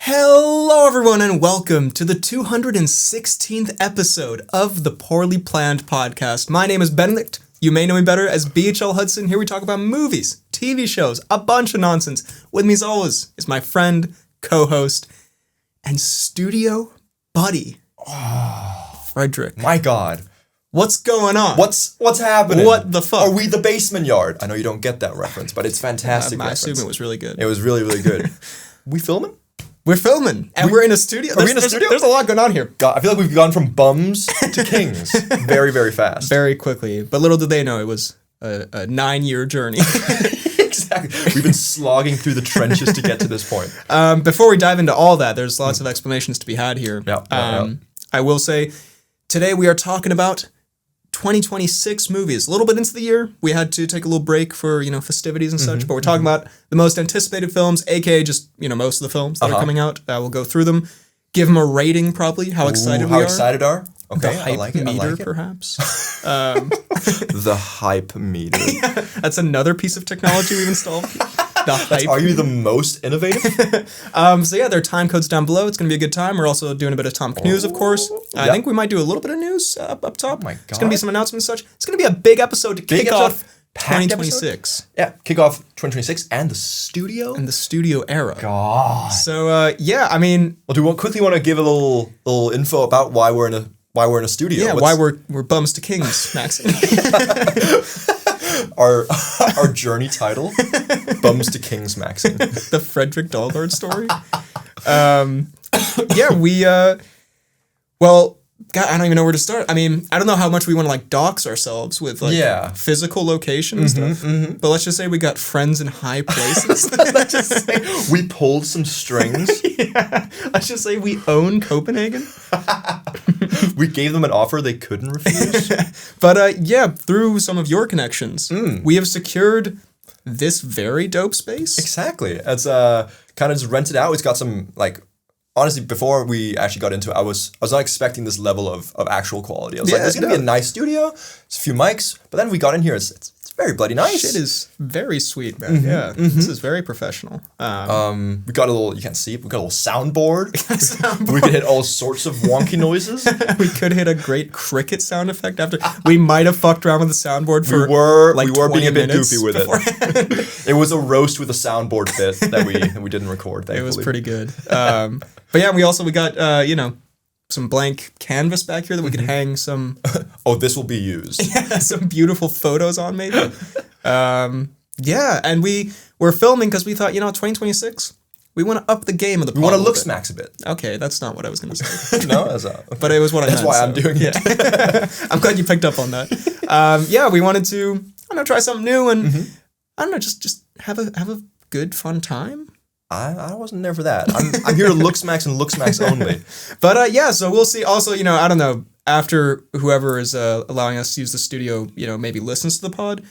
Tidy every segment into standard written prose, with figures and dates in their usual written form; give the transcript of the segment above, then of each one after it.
Hello everyone and welcome to the 216th episode of the Poorly Planned Podcast. My name is Benedict. You may know me better as BHL Hudson. Here we talk about movies, TV shows, a bunch of nonsense. With me as always is my friend, co-host, and studio buddy, Frederick. My God. What's going on? What's happening? What the fuck? Are we the basement yard? I know you don't get that reference, but it's fantastic I reference. assume it was really good. It was really, really good. We filming? We're filming, and we're in a studio. Are we in a studio? There's a lot going on here. God, I feel like we've gone from bums to kings very, very fast. Very quickly. But little did they know it was a 9-year journey. Exactly. We've been slogging through the trenches to get to this point. Before we dive into all that, there's lots of explanations to be had here. Yeah. I will say, today we are talking about 2026 movies. A little bit into the year, we had to take a little break for, festivities and such, but we're talking about the most anticipated films, aka just, most of the films that are coming out. We'll go through them, give them a rating probably, how excited we are. How excited are? Okay, the hype I like it. meter, perhaps. The hype meter. That's another piece of technology we've installed. Are you the most innovative? So yeah, there are time codes down below. It's going to be a good time. We're also doing a bit of Cnews, of course. I think we might do a little bit of news up top. Oh my God. It's going to be some announcements and such. It's going to be a big episode to kick off 2026. Yeah, kick off 2026 and the studio. And the studio era. God. So yeah, I mean, well, do we quickly want to give a little info about why we're in a studio? Yeah, why we're bums to kings, Max. Our journey title, Bums to Kings Maxing. The Frederick Dahlgard story. Yeah, we well, God, I don't even know where to start. I mean, I don't know how much we want to dox ourselves with physical location and stuff. But let's just say we got friends in high places. Let's just say we pulled some strings. Yeah. Let's just say we own Copenhagen. We gave them an offer they couldn't refuse. But yeah, through some of your connections, we have secured this very dope space. Exactly. It's kind of just rented out. It's got some honestly, before we actually got into it, I was not expecting this level of actual quality. I was like, there's gonna be a nice studio, it's a few mics, but then we got in here, it's very bloody nice. Shit is very sweet, man. Yeah, this is very professional. We got a little, you can't see it, we got a little soundboard. We could hit all sorts of wonky noises. We could hit a great cricket sound effect after. We might have fucked around with the soundboard for we were being a bit goofy with it. It was a roast with a soundboard bit that we didn't record, thankfully. It was pretty good. But yeah, we got some blank canvas back here that we could hang some. Oh, this will be used. Yeah, some beautiful photos on maybe. Yeah, and we're filming because we thought 2026 we want to up the game of the. We want to look smacks a bit. Okay, that's not what I was going to say. No, but it was what I meant. That's why I'm doing it. Yeah. I'm glad you picked up on that. Yeah, we wanted to try something new and I don't know, just have a good fun time. I wasn't there for that. I'm here to look smacks and look smacks only. But yeah, so we'll see. Also, I don't know, after whoever is allowing us to use the studio, maybe listens to the pod,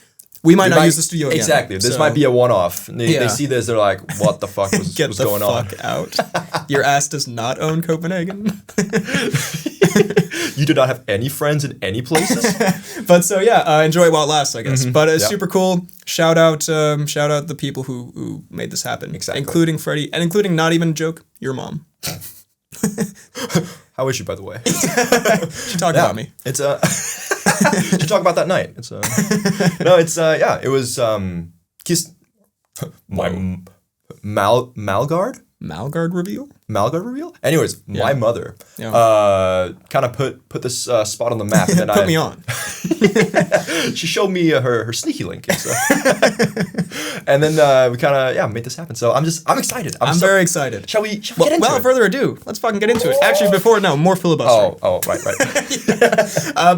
we might not use the studio again. Exactly. This might be a one-off. They see this, they're like, what the fuck was going on? Get the fuck out. Your ass does not own Copenhagen. You do not have any friends in any places? But so yeah, enjoy it while it lasts, I guess. But it's super cool. Shout out the people who made this happen. Exactly. Including Freddie, and including, not even a joke, your mom. How is she, by the way? She talked about me. It's she talked about that night. It's no, it's it was my Malgard. Malgard reveal? Malgard reveal? Anyways, my mother kind of put this spot on the map. And then put me on. She showed me her sneaky link. And then we kind of made this happen. So I'm excited. I'm very excited. Shall we get into it? Without further ado, let's fucking get into it. Actually, more filibustering. Oh, right.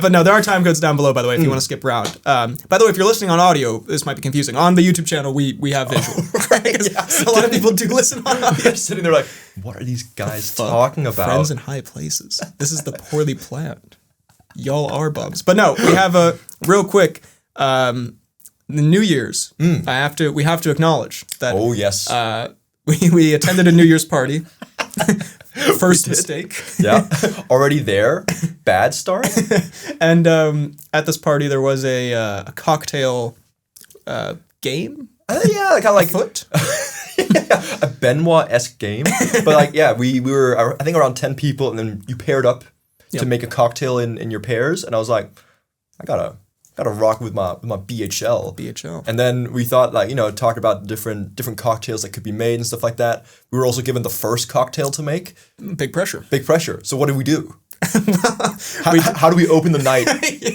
But no, there are time codes down below, by the way, if you want to skip around. By the way, if you're listening on audio, this might be confusing. On the YouTube channel, we have visual. Right? A lot of people do listen on audio. They're sitting there like, what are these guys talking about? Friends in high places. This is the poorly planned. Y'all are bums. But no, we have a real quick the New Year's. We have to acknowledge that. Oh yes. We attended a New Year's party. First mistake. Yeah. Already there. Bad start. And at this party there was a cocktail game. Yeah, kind of like Foot? a Benoit-esque game. But like, yeah, we were, I think, around 10 people, and then you paired up to make a cocktail in your pairs. And I was like, I gotta rock with my BHL. And then we thought, like, talk about different cocktails that could be made and stuff like that. We were also given the first cocktail to make. Big pressure. So what did we do? How do we open the night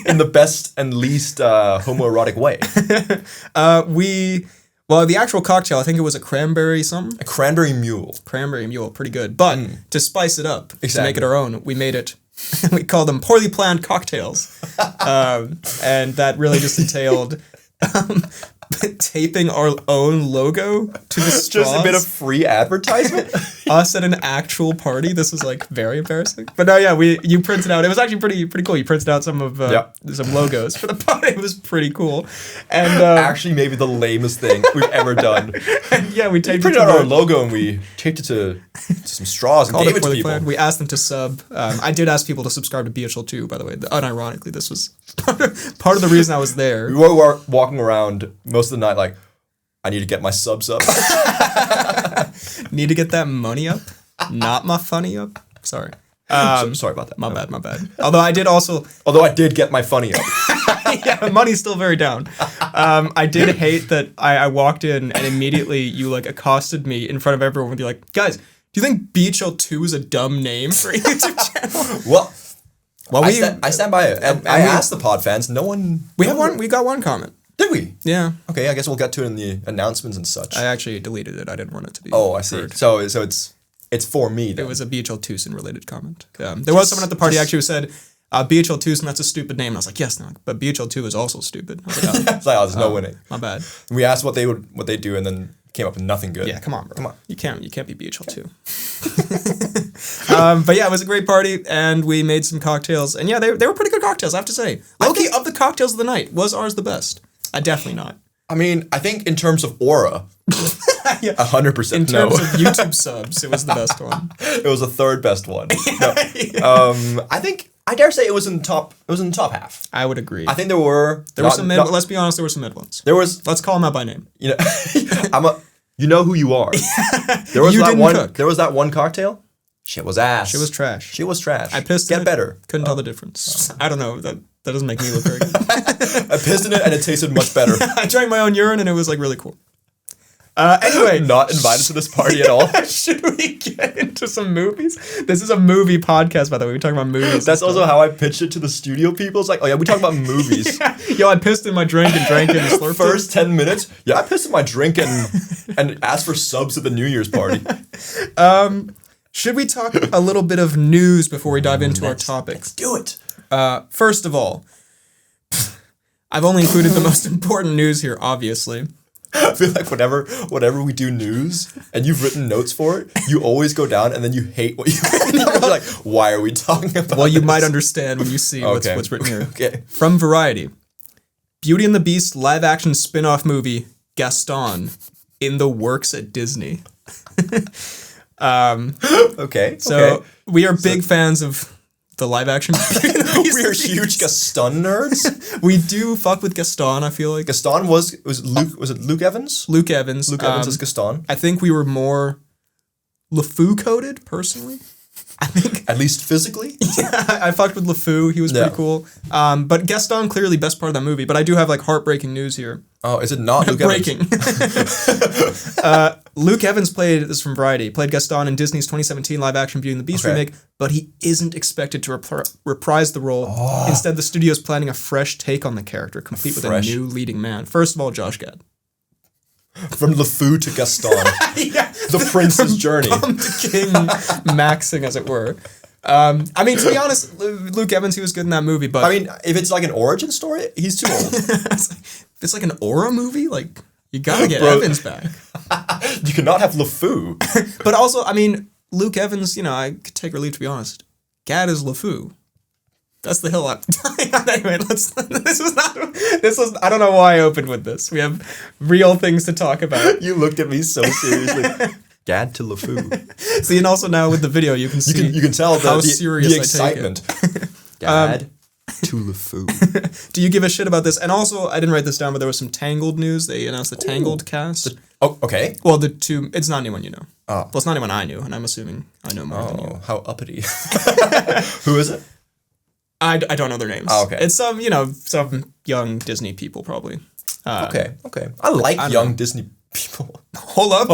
in the best and least homoerotic way? Well, the actual cocktail, I think it was a cranberry something. A cranberry mule. Pretty good. But to spice it up, to make it our own, we made it. We called them poorly planned cocktails. And that really just entailed taping our own logo to the straws. Just a bit of free advertisement. Us at an actual party. This was like very embarrassing. But no, yeah, you printed out. It was actually pretty cool. You printed out some logos for the party. It was pretty cool. And actually, maybe the lamest thing we've ever done. And yeah, we printed out our logo and we taped it to some straws and gave it to people. Planned. We asked them to sub. I did ask people to subscribe to BHL too. By the way, unironically, this was part of the reason I was there. We were walking around most of the night like, I need to get my subs up. Need to get that money up, not my funny up. Sorry. Sorry about that. My bad. Although I did get my funny up. Yeah, money's still very down. I did hate that I walked in and immediately you like accosted me in front of everyone with you like, guys, do you think BHL 2 is a dumb name for a YouTube channel? Well, I stand by it. And I asked the pod fans. No one. We got one comment. Did we? Yeah. Okay, I guess we'll get to it in the announcements and such. I actually deleted it. I didn't want it to be. Oh, I see. Heard. So it's for me then. It was a BHL Tucson related comment. There was someone at the party actually who said, BHL Tucson, that's a stupid name. And I was like, yes, no, but BHL 2 is also stupid. I was like, there's no winning. My bad. And we asked what they do, and then came up with nothing good. Yeah, come on, bro. Come on. You can't be BHL 2. But yeah, it was a great party, and we made some cocktails, and yeah, they were pretty good cocktails, I have to say. Low-key, of the cocktails of the night, was ours the best? Definitely not. I mean, I think in terms of aura, 100% in terms of YouTube subs, it was the best one. It was the third best one. No. I dare say it was in the top half. I would agree. I think there were some mid. Let's be honest, there were some mid ones. Let's call them out by name. You know who you are. There was that one cocktail. Shit was ass. She was trash. I pissed in it. Get better. Couldn't tell the difference. I don't know. That doesn't make me look very good. I pissed in it and it tasted much better. I drank my own urine and it was like really cool. Anyway. Not invited to this party at all. Should we get into some movies? This is a movie podcast, by the way. We're talking about movies. That's also how I pitched it to the studio people. It's like, oh yeah, we talk about movies. Yeah. Yo, I pissed in my drink and drank it and slurped First 10 minutes, yeah, I pissed in my drink and asked for subs at the New Year's party. Should we talk a little bit of news before we dive into our topics? Let's do it. First of all, I've only included the most important news here, obviously. I feel like whenever we do news and you've written notes for it, you always go down and then you hate what you've written. You're like, why are we talking about Well, you might understand when you see what's written here. Okay. From Variety, Beauty and the Beast live-action spin-off movie, Gaston, in the works at Disney. Okay. So we are big fans of the live action. We are huge Gaston nerds. We do fuck with Gaston, I feel like. Gaston was it Luke Evans? Luke Evans. Luke Evans is Gaston. I think we were more LeFou coded, personally. I think. At least physically? Yeah, I fucked with LeFou. He was pretty cool. But Gaston, clearly best part of that movie. But I do have like heartbreaking news here. Oh, is it not Luke Breaking. Evans? Luke Evans played, this is from Variety, played Gaston in Disney's 2017 live-action Beauty and the Beast remake, but he isn't expected to reprise the role. Oh. Instead, the studio's planning a fresh take on the character, complete with a new leading man. First of all, Josh Gad. From LeFou to Gaston. Yeah. The prince's journey. From the king maxing, as it were. I mean, to be honest, Luke Evans, he was good in that movie, but... I mean, if it's like an origin story, he's too old. It's like an aura movie? Like, you gotta get Evans back. You cannot have LeFou. But also, I mean, Luke Evans, I could take or leave, to be honest. Gad is LeFou. That's the hill I'm dying on. Anyway, I don't know why I opened with this. We have real things to talk about. You looked at me so seriously. Gad to LeFou. See, and also now with the video, you can see you can tell how serious the excitement. I take it. to LeFou. Do you give a shit about this? And also, I didn't write this down, but there was some Tangled news. They announced the Tangled cast. Okay. Well, it's not anyone you know. Oh. Well, it's not anyone I knew, and I'm assuming I know more than you. Oh, how uppity. Who is it? I don't know their names. Oh, okay. It's some young Disney people, probably. Okay. I like young Disney people. Hold up.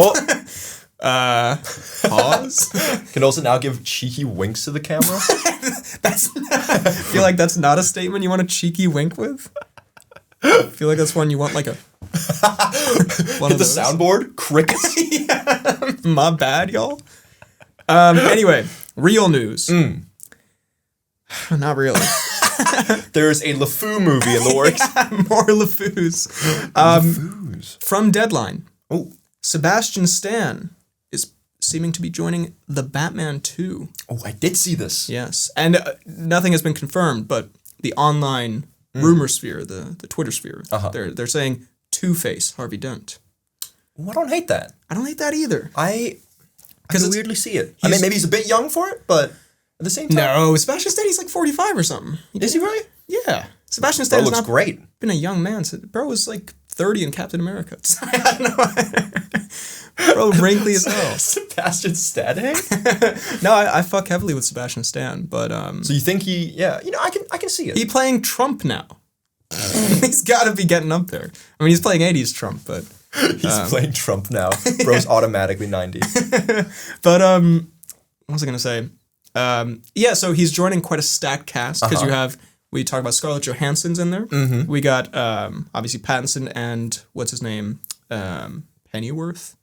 Pause. Can also now give cheeky winks to the camera. I feel like that's not a statement you want a cheeky wink with. I feel like that's one you want like a... Hit the soundboard. Crickets. Yeah. My bad, y'all. Anyway, real news. Not really. There's a LeFou movie in the works. Yeah, more LeFous. From Deadline. Oh. Sebastian Stan is seeming to be joining the Batman 2. Oh, I did see this. Yes. And nothing has been confirmed, but the online rumor sphere, the Twitter sphere, they're saying Two-Face Harvey Dent. Well, I don't hate that. I don't hate that either. I can weirdly see it. I mean, maybe he's a bit young for it, but at the same time. No, Sebastian Stan, he's like 45 or something. Is he really? Yeah. Sebastian Stan looks great. Been a young man. Bro was like 30 in Captain America. I don't know. Bro, wrinkly as hell. Sebastian Stan? No, I fuck heavily with Sebastian Stan, but So you think I can see it. He playing Trump now. He's got to be getting up there. I mean, he's playing 80s Trump, but he's playing Trump now. Bro's automatically 90. But what was I gonna say? Yeah, so he's joining quite a stacked cast because we talk about Scarlett Johansson's in there. Mm-hmm. We got obviously Pattinson and what's his name, Pennyworth.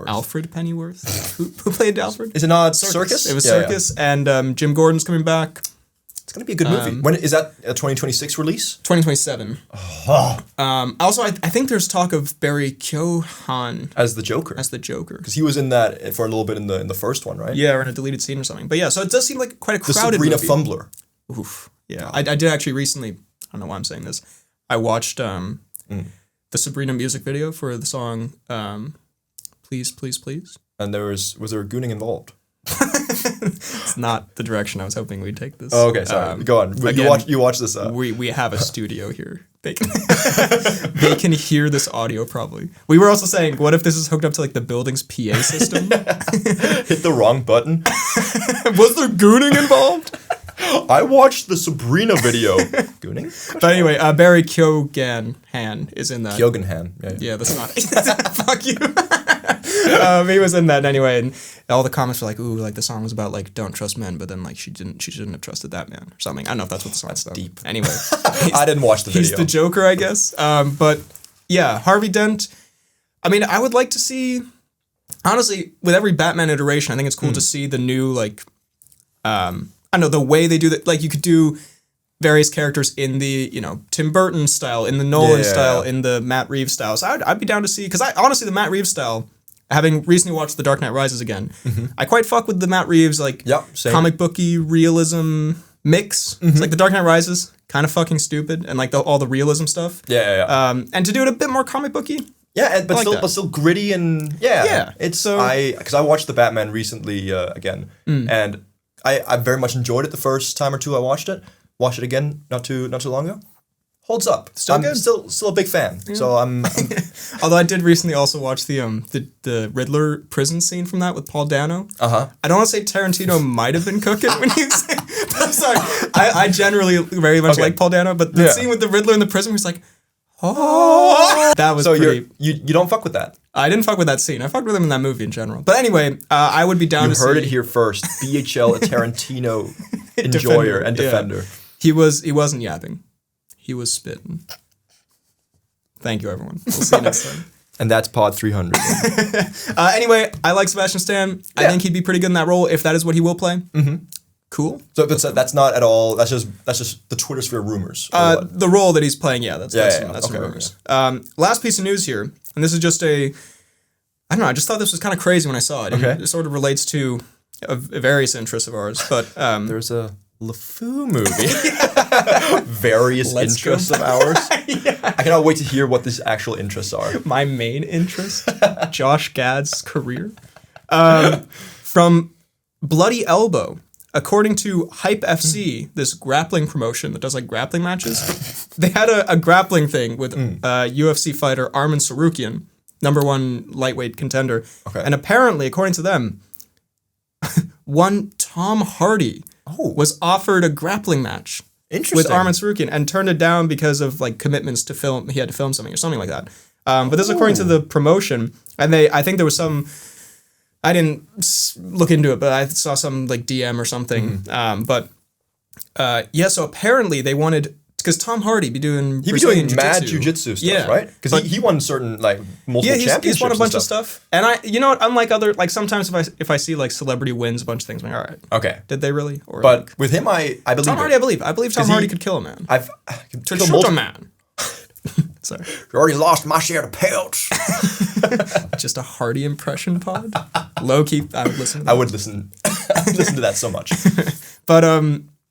Alfred Pennyworth. who played Alfred? Is it not Circus? It was Circus, and Jim Gordon's coming back. It's gonna be a good movie. When is that a 2026 release? 2027. Also, I think there's talk of Barry Keoghan as the Joker. Because he was in that for a little bit in the first one, right? Yeah, or in a deleted scene or something. But yeah, so it does seem like quite a crowded movie. The movie. Sabrina Fumbler. Oof. Yeah, I did actually recently. I don't know why I'm saying this. I watched the Sabrina music video for the song "Please, Please, Please." And was there gooning involved? It's not the direction I was hoping we'd take this. Oh, okay, sorry. Go on. Again, you watch this. We have a studio here. They can hear this audio probably. We were also saying, what if this is hooked up to like the building's PA system? Hit the wrong button. Was there gooning involved? I watched the Sabrina video. Gooning? But anyway, Barry Keoghan is in that. Keoghan. Yeah, that's not. Fuck you. He was in that anyway, and all the comments were like, "Ooh, like the song was about like don't trust men," but then like she shouldn't have trusted that man or something. I don't know if that's what the song's about. Deep. Anyway, I didn't watch the video. He's the Joker, I guess. But yeah, Harvey Dent. I mean, I would like to see. Honestly, with every Batman iteration, I think it's cool to see the new like. I don't know the way they do that. Like you could do various characters in the Tim Burton style, in the Nolan style, in the Matt Reeves style. So I'd be down to see because honestly the Matt Reeves style. Having recently watched The Dark Knight Rises again, I quite fuck with the Matt Reeves comic booky realism mix. It's like The Dark Knight Rises, kind of fucking stupid, and like all the realism stuff. And to do it a bit more comic booky. Yeah, but still gritty and It's so because I watched the Batman recently again, and I very much enjoyed it the first time or two I watched it. Watched it again not too long ago. Holds up. I'm good. Still a big fan. Yeah. So I'm Although I did recently also watch the Riddler prison scene from that with Paul Dano. I don't want to say Tarantino might have been cooking when he was I'm sorry. I generally very much like Paul Dano, but the scene with the Riddler in the prison was like, oh, that was pretty. You don't fuck with that. I didn't fuck with that scene. I fucked with him in that movie in general. But anyway, I would be down to see. You heard it here first. BHL, a Tarantino enjoyer and defender. He wasn't yapping. He was spitting. Thank you, everyone. We'll see you next time. And that's Pod 300. Anyway, I like Sebastian Stan. I think he'd be pretty good in that role if that is what he will play. Cool. So that's not at all. That's just the Twitter sphere rumors. The role that he's playing. Yeah, that's some rumors. Okay. Last piece of news here, and this is just I don't know. I just thought this was kind of crazy when I saw it. And it sort of relates to various interests of ours, but there's a LeFou movie. Various interests of ours. I cannot wait to hear what these actual interests are. My main interest, Josh Gad's career. From Bloody Elbow. according to Hype FC, this grappling promotion that does like grappling matches, they had a grappling thing with UFC fighter Arman Tsarukyan, #1 lightweight contender. Okay. And apparently, according to them, one Tom Hardy was offered a grappling match with Arman Tsarukyan and turned it down because of like commitments to film. He had to film something or something like that. But this is according to the promotion, and I think there was some. I didn't look into it, but I saw some like DM or something. So apparently they wanted, because Tom Hardy be doing mad jiu-jitsu stuff, right? Because he won certain like multiple championships. He's won a bunch of stuff. And you know what? Unlike other, like sometimes if I see like celebrity wins a bunch of things, I'm like, all right, okay, did they really? Or but like, with him, I believe Tom Hardy. I believe Tom Hardy could kill a man. Could kill a man. Sorry. You already lost my share of pelts. Just a Hardy impression pod. Low key, I would listen to that. I would listen to that so much. But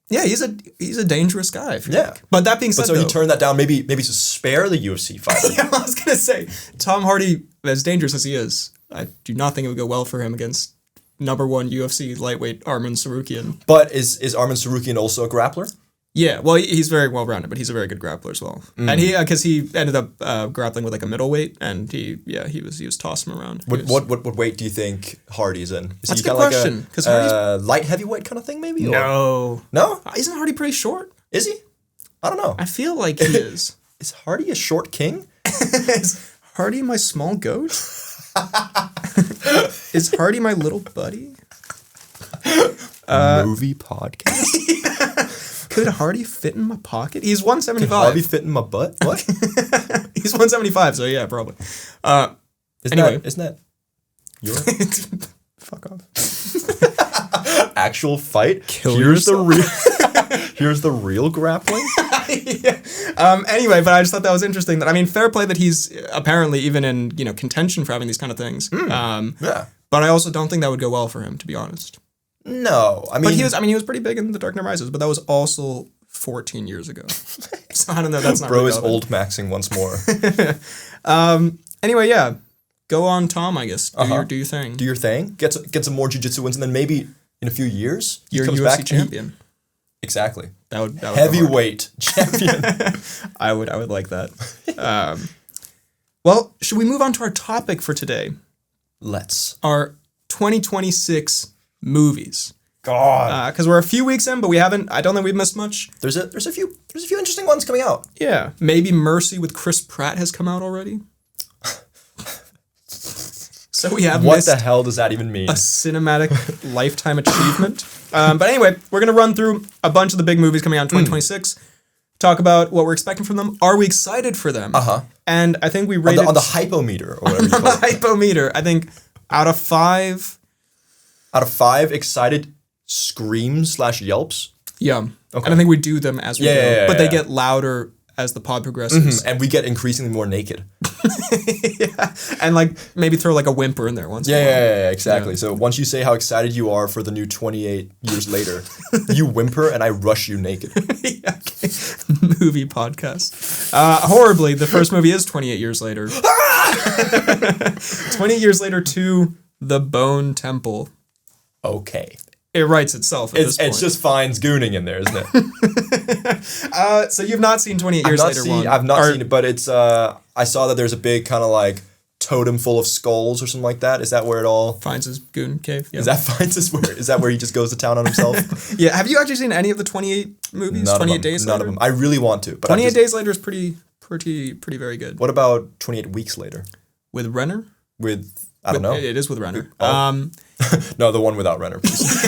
yeah, he's a dangerous guy. Like. But that being said, he turned that down maybe to spare the UFC fighter. Yeah, I was gonna say Tom Hardy, as dangerous as he is, I do not think it would go well for him against #1 UFC lightweight Arman Tsarukyan. But is Arman Tsarukyan also a grappler? Yeah, well, he's very well rounded, but he's a very good grappler as well. And because he ended up grappling with like a middleweight, and he was tossing him around. What weight do you think Hardy's in? Is That's he a good question. Because Hardy's light heavyweight kind of thing, maybe? No, no. Isn't Hardy pretty short? Is he? I don't know. I feel like he is. Is Hardy a short king? Is Hardy my small goat? Is Hardy my little buddy? Movie podcast. Could Hardy fit in my pocket? He's 175. Could Hardy fit in my butt? What? He's 175, so yeah, probably. Isn't that your fuck off? Actual fight? Here's the real grappling? Yeah. Anyway, but I just thought that was interesting. That fair play that he's apparently even in contention for having these kind of things. Yeah. But I also don't think that would go well for him, to be honest. No, but he was pretty big in The Dark Knight Rises, but that was also 14 years ago. So I don't know. That's not. Bro really is old maxing once more. Anyway, yeah, go on, Tom. I guess do your thing. Do your thing. Get some more jiu-jitsu wins, and then maybe in a few years you're UFC champion. Exactly. That would heavyweight champion. I would like that. Well, should we move on to our topic for today? Let's. Our 2026 movies. God. Because we're a few weeks in, but I don't think we've missed much. There's a few interesting ones coming out. Yeah. Maybe Mercy with Chris Pratt has come out already. So we have what the hell does that even mean? A cinematic lifetime achievement. But anyway, we're going to run through a bunch of the big movies coming out in 2026. Talk about what we're expecting from them. Are we excited for them? And I think we rated... On the hypometer, or whatever you call it. Hypometer. I think out of 5... Out of 5 excited screams/yelps. Yeah. Okay. And I think we do them as we go. But they get louder as the pod progresses. And we get increasingly more naked. Yeah. And like maybe throw like a whimper in there once in a while. Yeah, exactly. Yeah. So once you say how excited you are for the new 28 years later, you whimper and I rush you naked. Yeah, okay. Movie podcast. Horribly, the first movie is 28 years later. 20 years later to The Bone Temple. Okay. It writes itself at this point. It's just Fiennes gooning in there, isn't it? So you've not seen 28 Years Later one? I've not seen it, but it's I saw that there's a big kind of like totem full of skulls or something like that. Is that where it all... Fiennes' goon cave? Yep. Is that where he just goes to town on himself? Yeah. Have you actually seen any of the 28 movies? 28 Days Later? None of them. I really want to. But 28 Days Later is pretty very good. What about 28 Weeks Later? With Renner? I don't know. It is with Renner. No, the one without Renner, please.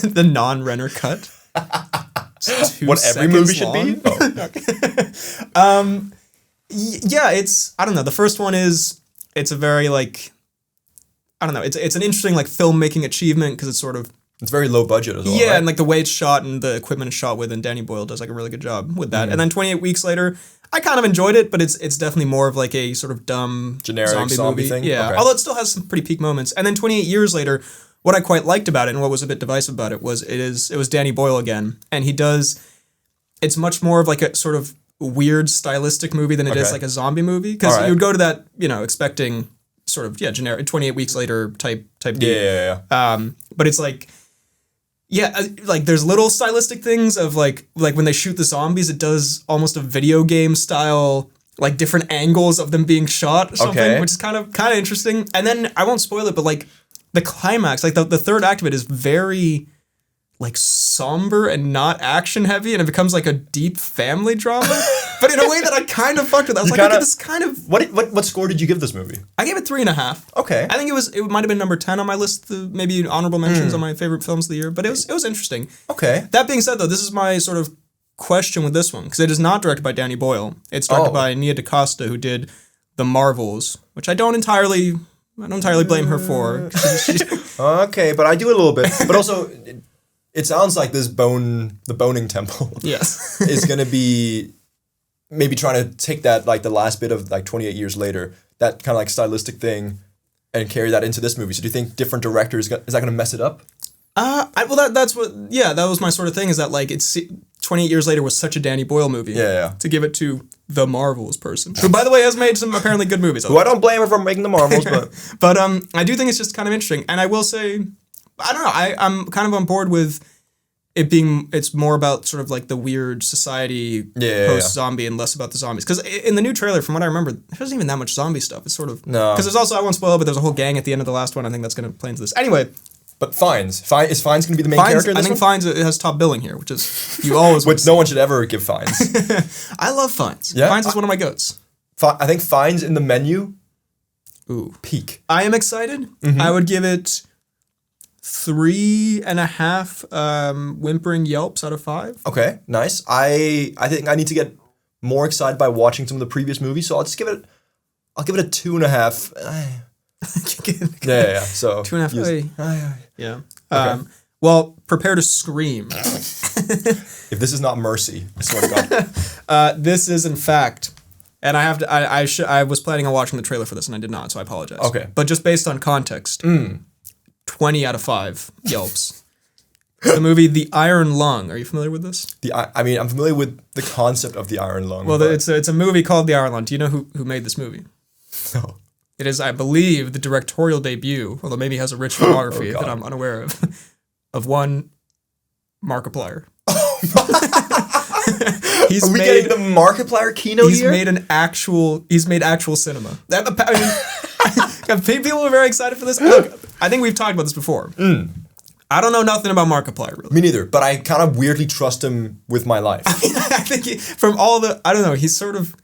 The non-Renner cut. What every movie should be? Oh. Yeah, I don't know. The first one it's a very like, I don't know. It's an interesting like filmmaking achievement because it's sort of... It's very low budget as well, yeah, right? And like the way it's shot and the equipment it's shot with, and Danny Boyle does like a really good job with that. And then 28 Weeks Later, I kind of enjoyed it, but it's definitely more of like a sort of dumb generic zombie movie thing. Yeah, okay. Although it still has some pretty peak moments. And then 28 Years Later, what I quite liked about it and what was a bit divisive about it was it was Danny Boyle again, and it's much more of like a sort of weird stylistic movie than it is like a zombie movie, because you would go to that expecting sort of generic 28 Weeks Later type deal. Yeah. But it's like, Yeah, like there's little stylistic things of like when they shoot the zombies, it does almost a video game style, like different angles of them being shot or something, which is kind of interesting. And then I won't spoil it, but like the climax, like the third act of it is very like somber and not action heavy, and it becomes like a deep family drama, but in a way that I kind of fucked with. I was okay, this kind of... What score did you give this movie? I gave it 3.5. Okay. I think it might have been number 10 on my list, maybe honorable mentions on my favorite films of the year, but it was interesting. Okay. That being said, though, this is my sort of question with this one, because it is not directed by Danny Boyle. It's directed by Nia DaCosta, who did The Marvels, which I don't entirely blame her for. Okay, but I do a little bit. But also... It sounds like the boning temple yes. is going to be maybe trying to take that, like the last bit of like 28 years later, that kind of like stylistic thing and carry that into this movie. So do you think different directors, is that going to mess it up? That was my sort of thing, is that like 28 years later was such a Danny Boyle movie. Yeah. To give it to the Marvels person, who by the way has made some apparently good movies. Who I don't blame her for making the Marvels, but... But I do think it's just kind of interesting. And I will say... I don't know. I'm kind of on board with it being. It's more about sort of like the weird society post-zombie and less about the zombies. Because in the new trailer, from what I remember, there wasn't even that much zombie stuff. It's sort of because there's also, I won't spoil, but there's a whole gang at the end of the last one. I think that's going to play into this. Anyway, but Fiennes is Fiennes going to be the main character in this I think one? Fiennes has top billing here, which is you always. Which no one should ever give Fiennes. I love Fiennes. Yeah? Fiennes is one of my goats. I think Fiennes in the menu. Ooh, peak. I am excited. Mm-hmm. I would give it 3.5 whimpering yelps out of 5. Okay, nice. I think I need to get more excited by watching some of the previous movies, so I'll give it a 2.5. Yeah. So 2.5. Yeah. Okay. Well, prepare to scream. If this is not mercy, I swear to God. This is in fact, and I have to. I was planning on watching the trailer for this, and I did not, so I apologize. Okay. But just based on context. 20 out of 5 yelps. The movie The Iron Lung. Are you familiar with this? I'm familiar with the concept of The Iron Lung. Well, it's a movie called The Iron Lung. Do you know who made this movie? No. It is, I believe, the directorial debut, although maybe has a rich filmography that I'm unaware of one Markiplier. Are we getting the Markiplier keynote here? He's made actual cinema. People are very excited for this. Look, I think we've talked about this before. I don't know nothing about Markiplier, really. Me neither, but I kind of weirdly trust him with my life. I think I don't know, he's sort of,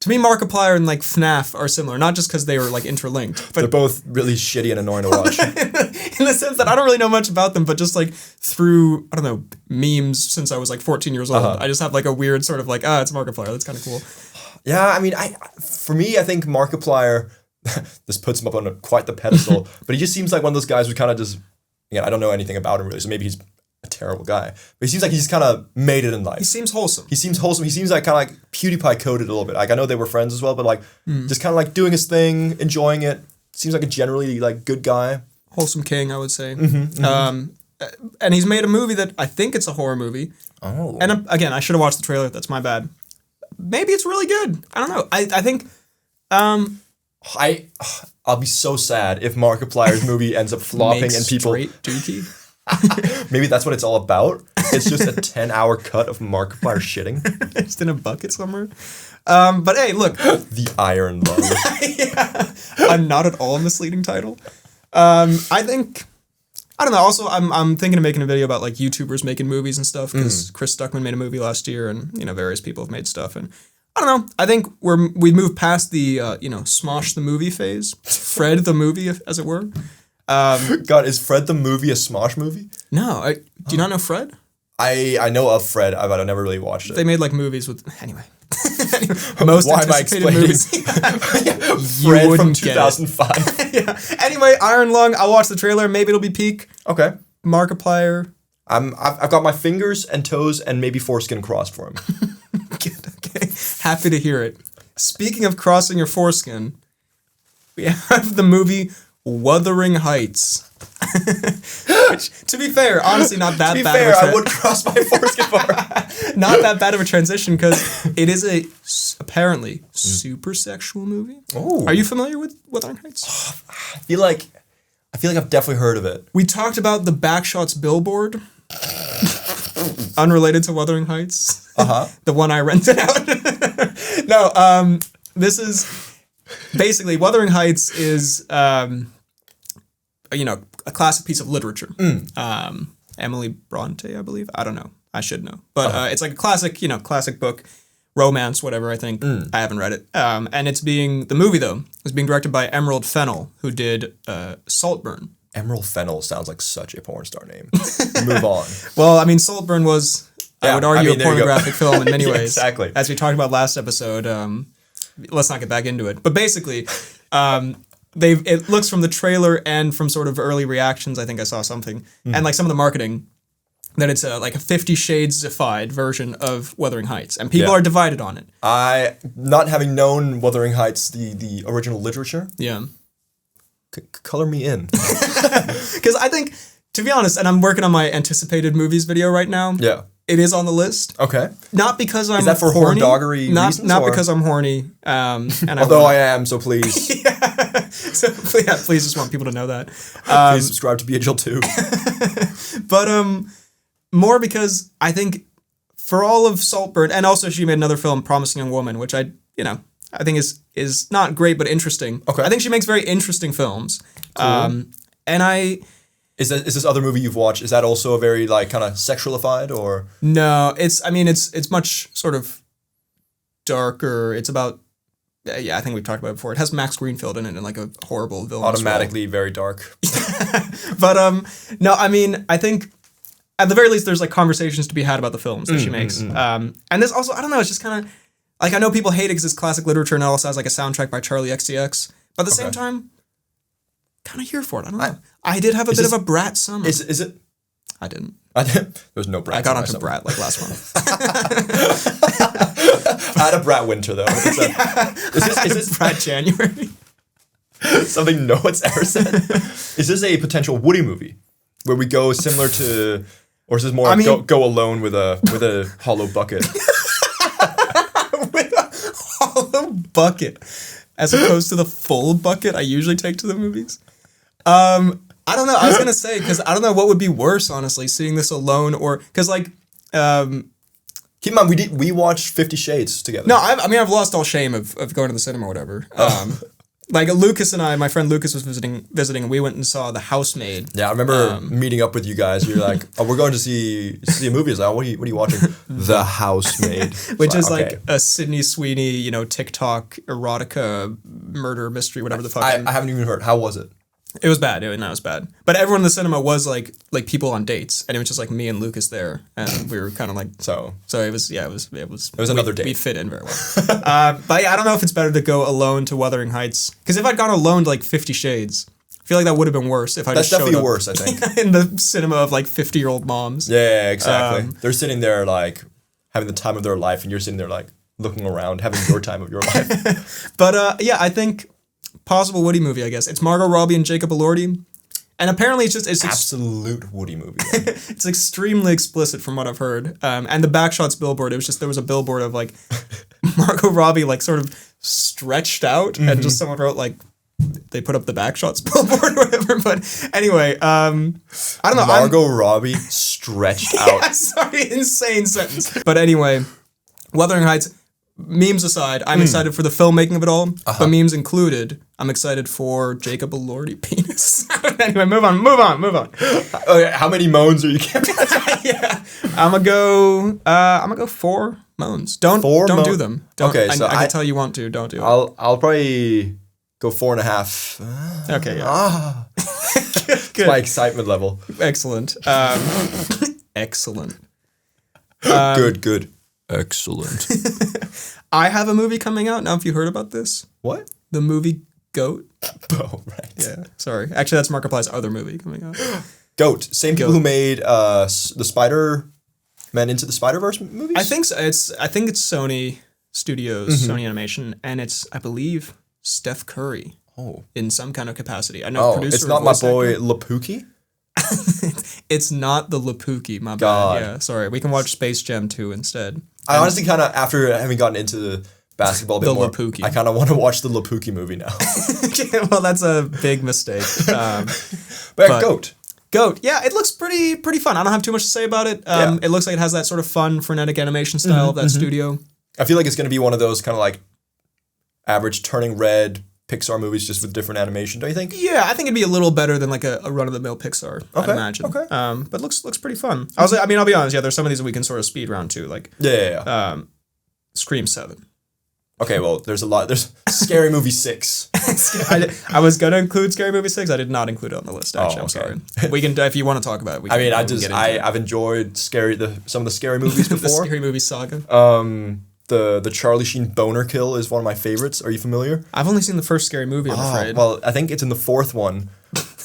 to me, Markiplier and like FNAF are similar, not just because they were like interlinked. But they're both really shitty and annoying to watch. In the sense that I don't really know much about them, but just like through, I don't know, memes since I was like 14 years old, I just have like a weird sort of like, it's Markiplier, that's kind of cool. Yeah, I mean, for me, I think Markiplier, this puts him up on quite the pedestal, but he just seems like one of those guys who kind of just, again, I don't know anything about him really, so maybe he's a terrible guy. But he seems like he's kind of made it in life. He seems wholesome. He seems like kind of like PewDiePie coded a little bit. Like, I know they were friends as well, but like just kind of like doing his thing, enjoying it. Seems like a generally like good guy. Wholesome king, I would say. And he's made a movie that I think it's a horror movie. Oh. And again, I should have watched the trailer. That's my bad. Maybe it's really good. I don't know. I think... I'll be so sad if Markiplier's movie ends up flopping and people... straight dookie. Maybe that's what it's all about. It's just a 10-hour cut of Markiplier shitting. Just in a bucket somewhere. But hey, look. The Iron Lung. Yeah. A not at all misleading title. I think... I don't know. Also, I'm thinking of making a video about like YouTubers making movies and stuff, because Chris Stuckman made a movie last year, and various people have made stuff, and I don't know. I think we moved past the Smosh the movie phase, Fred the movie, as it were. God, is Fred the movie a Smosh movie? No, do you not know Fred? I know of Fred, but I never really watched it. They made like movies with anyway. Most Why am I explaining? Movies. Fred from 2005. Yeah. Anyway, Iron Lung. I'll watch the trailer. Maybe it'll be peak. Okay. Markiplier. I've got my fingers and toes and maybe foreskin crossed for him. Good. Okay. Happy to hear it. Speaking of crossing your foreskin, we have the movie Wuthering Heights. Which, to be fair, honestly, not that bad. To be fair, I would cross my foreskin for not that bad of a transition, because it is a apparently super sexual movie. Oh, are you familiar with Wuthering Heights? I feel like I've definitely heard of it. We talked about the Backshots billboard unrelated to Wuthering Heights. The one I rented out. No, this is basically Wuthering Heights is a classic piece of literature. Emily Bronte, I believe. I don't know. I should know. But it's like a classic book, romance, whatever, I think. I haven't read it. And the movie, though, was being directed by Emerald Fennell, who did Saltburn. Emerald Fennell sounds like such a porn star name. Move on. Well, I mean, Saltburn was, I would argue, a pornographic film in many ways. Exactly. As we talked about last episode, let's not get back into it. But basically, it looks from the trailer and from sort of early reactions, I think I saw something, and like some of the marketing, that it's like a 50 Shades-ified version of Wuthering Heights, and people are divided on it. Not having known Wuthering Heights, the original literature. Yeah. Color me in. Because I think, to be honest, and I'm working on my anticipated movies video right now. Yeah. It is on the list. Okay. Not because I'm horny. Is that for horny. horndoggery reasons? Not because I'm horny. And although I am, so please. So please just want people to know that. Please subscribe to BHL 2. But more because I think for all of Saltburn, and also she made another film, Promising Young Woman, which I think is not great but interesting. Okay. I think she makes very interesting films. Cool. Is this other movie you've watched? Is that also a very like kind of sexualified or? No, it's much sort of darker. It's about I think we've talked about it before. It has Max Greenfield in it and like a horrible villain. Automatically very dark. But no, I mean, I think at the very least there's like conversations to be had about the films that she makes. And this also, I don't know, it's just kind of like, I know people hate it because it's classic literature and it also has like a soundtrack by Charlie XCX, but at the same time, kind of here for it. I don't know. I did have a bit of a Brat summer. Is it? I didn't. There's no Brat. I got onto Brat like last month. I had a Brat winter though. Is this Brat January? Something no one's ever said. Is this a potential Woody movie where we go similar to, or is this more go alone with a hollow bucket? With a hollow bucket, as opposed to the full bucket I usually take to the movies. I don't know. I was gonna say, because I don't know what would be worse, honestly, seeing this alone or because like. Keep in mind, we watched 50 Shades together. No, I've lost all shame of going to the cinema or whatever. Like Lucas and I, my friend Lucas was visiting, and we went and saw The Housemaid. Yeah, I remember meeting up with you guys. You're like, "Oh, we're going to see a movie." I was like, "What are you watching?" The Housemaid, which is like a Sydney Sweeney, TikTok erotica murder mystery, whatever the fuck. I haven't even heard. How was it? It was bad. It was bad. But everyone in the cinema was like people on dates, and it was just like me and Lucas there, and we were kind of like so. It was another date. We fit in very well. But yeah, I don't know if it's better to go alone to Wuthering Heights, because if I'd gone alone to like 50 Shades, I feel like that would have been worse if I just showed up. That's definitely worse, I think. In the cinema of like 50-year-old moms. Yeah, exactly. They're sitting there like having the time of their life, and you're sitting there like looking around, having your time of your life. But yeah, I think. Possible Woody movie, I guess. It's Margot Robbie and Jacob Elordi. And apparently it's absolute Woody movie. It's extremely explicit from what I've heard. And the Backshots billboard, there was a billboard of like Margot Robbie like sort of stretched out and just someone wrote like they put up the Backshots billboard or whatever. But anyway, I don't know. Margot Robbie stretched out. Yeah, sorry, insane sentence. But anyway, Wuthering Heights. Memes aside, I'm excited for the filmmaking of it all, but memes included, I'm excited for Jacob Elordi penis. Anyway, move on. Okay, how many moans are you giving? Yeah, I'm gonna go 4 moans. Don't do them. Okay, so I can tell you want to. Don't do it. I'll probably go 4.5. Okay, yeah. Good. My excitement level. Excellent. Excellent. Good. Excellent. I have a movie coming out. Now, have you heard about this? What? The movie Goat. Oh, right. Yeah, sorry. Actually, that's Markiplier's other movie coming out. Goat. Same people who made the Spider-Man Into the Spider-Verse movies? I think so. I think it's Sony Studios, Sony Animation, and it's, I believe, Steph Curry. Oh. In some kind of capacity. I know producer. It's not my boy Lapuki? It's not the Lapuki, my God. bad. Yeah, sorry. We can watch Space Jam 2 instead. I honestly kind of, after having gotten into basketball a bit more, Lapuki. I kind of want to watch the Lapuki movie now. Well, that's a big mistake. But Goat. Goat. Yeah, it looks pretty fun. I don't have too much to say about it. It looks like it has that sort of fun, frenetic animation style of that studio. I feel like it's going to be one of those kind of like average turning red Pixar movies just with different animation, don't you think? Yeah, I think it'd be a little better than like a run-of-the-mill Pixar, I'd imagine. Okay. But looks pretty fun. I mean, I'll be honest, there's some of these that we can sort of speed round too, like Scream 7. Okay, well, there's a lot. There's Scary Movie 6. I was going to include Scary Movie 6. I did not include it on the list, actually. I'm sorry. We can, if you want to talk about it, I've enjoyed some of the Scary Movies before. The Scary Movie saga. The Charlie Sheen boner kill is one of my favorites. Are you familiar? I've only seen the first Scary Movie, I'm afraid. Well, I think it's in the fourth one.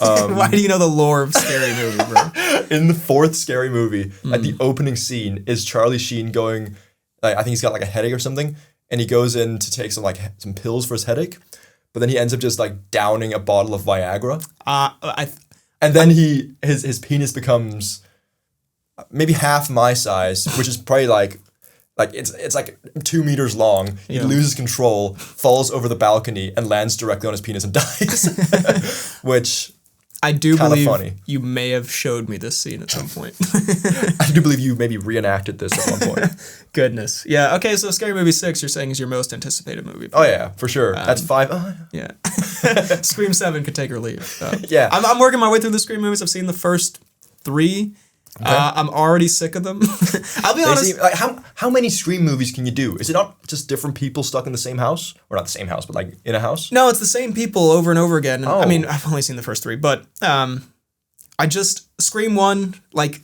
Why do you know the lore of Scary Movie, bro? In the fourth Scary Movie, at the opening scene, is Charlie Sheen going, I think he's got like a headache or something, and he goes in to take some pills for his headache, but then he ends up just like downing a bottle of Viagra. And then his penis becomes maybe half my size, which is probably like it's like 2 meters long. He loses control, falls over the balcony, and lands directly on his penis and dies. Which I do believe funny. You may have showed me this scene at some point. I do believe you maybe reenacted this at one point. Goodness. Yeah. Okay. So Scary Movie 6, you're saying is your most anticipated movie. Oh yeah, for sure. That's 5. Yeah. Scream 7 could take or leave. Yeah. I'm working my way through the Scream movies. I've seen the first 3. Okay. I'm already sick of them. I'll be honest. Like how many Scream movies can you do? Is it not just different people stuck in the same house? Or not the same house, but like in a house? No, it's the same people over and over again. I mean, I've only seen the first 3, but Scream 1, like,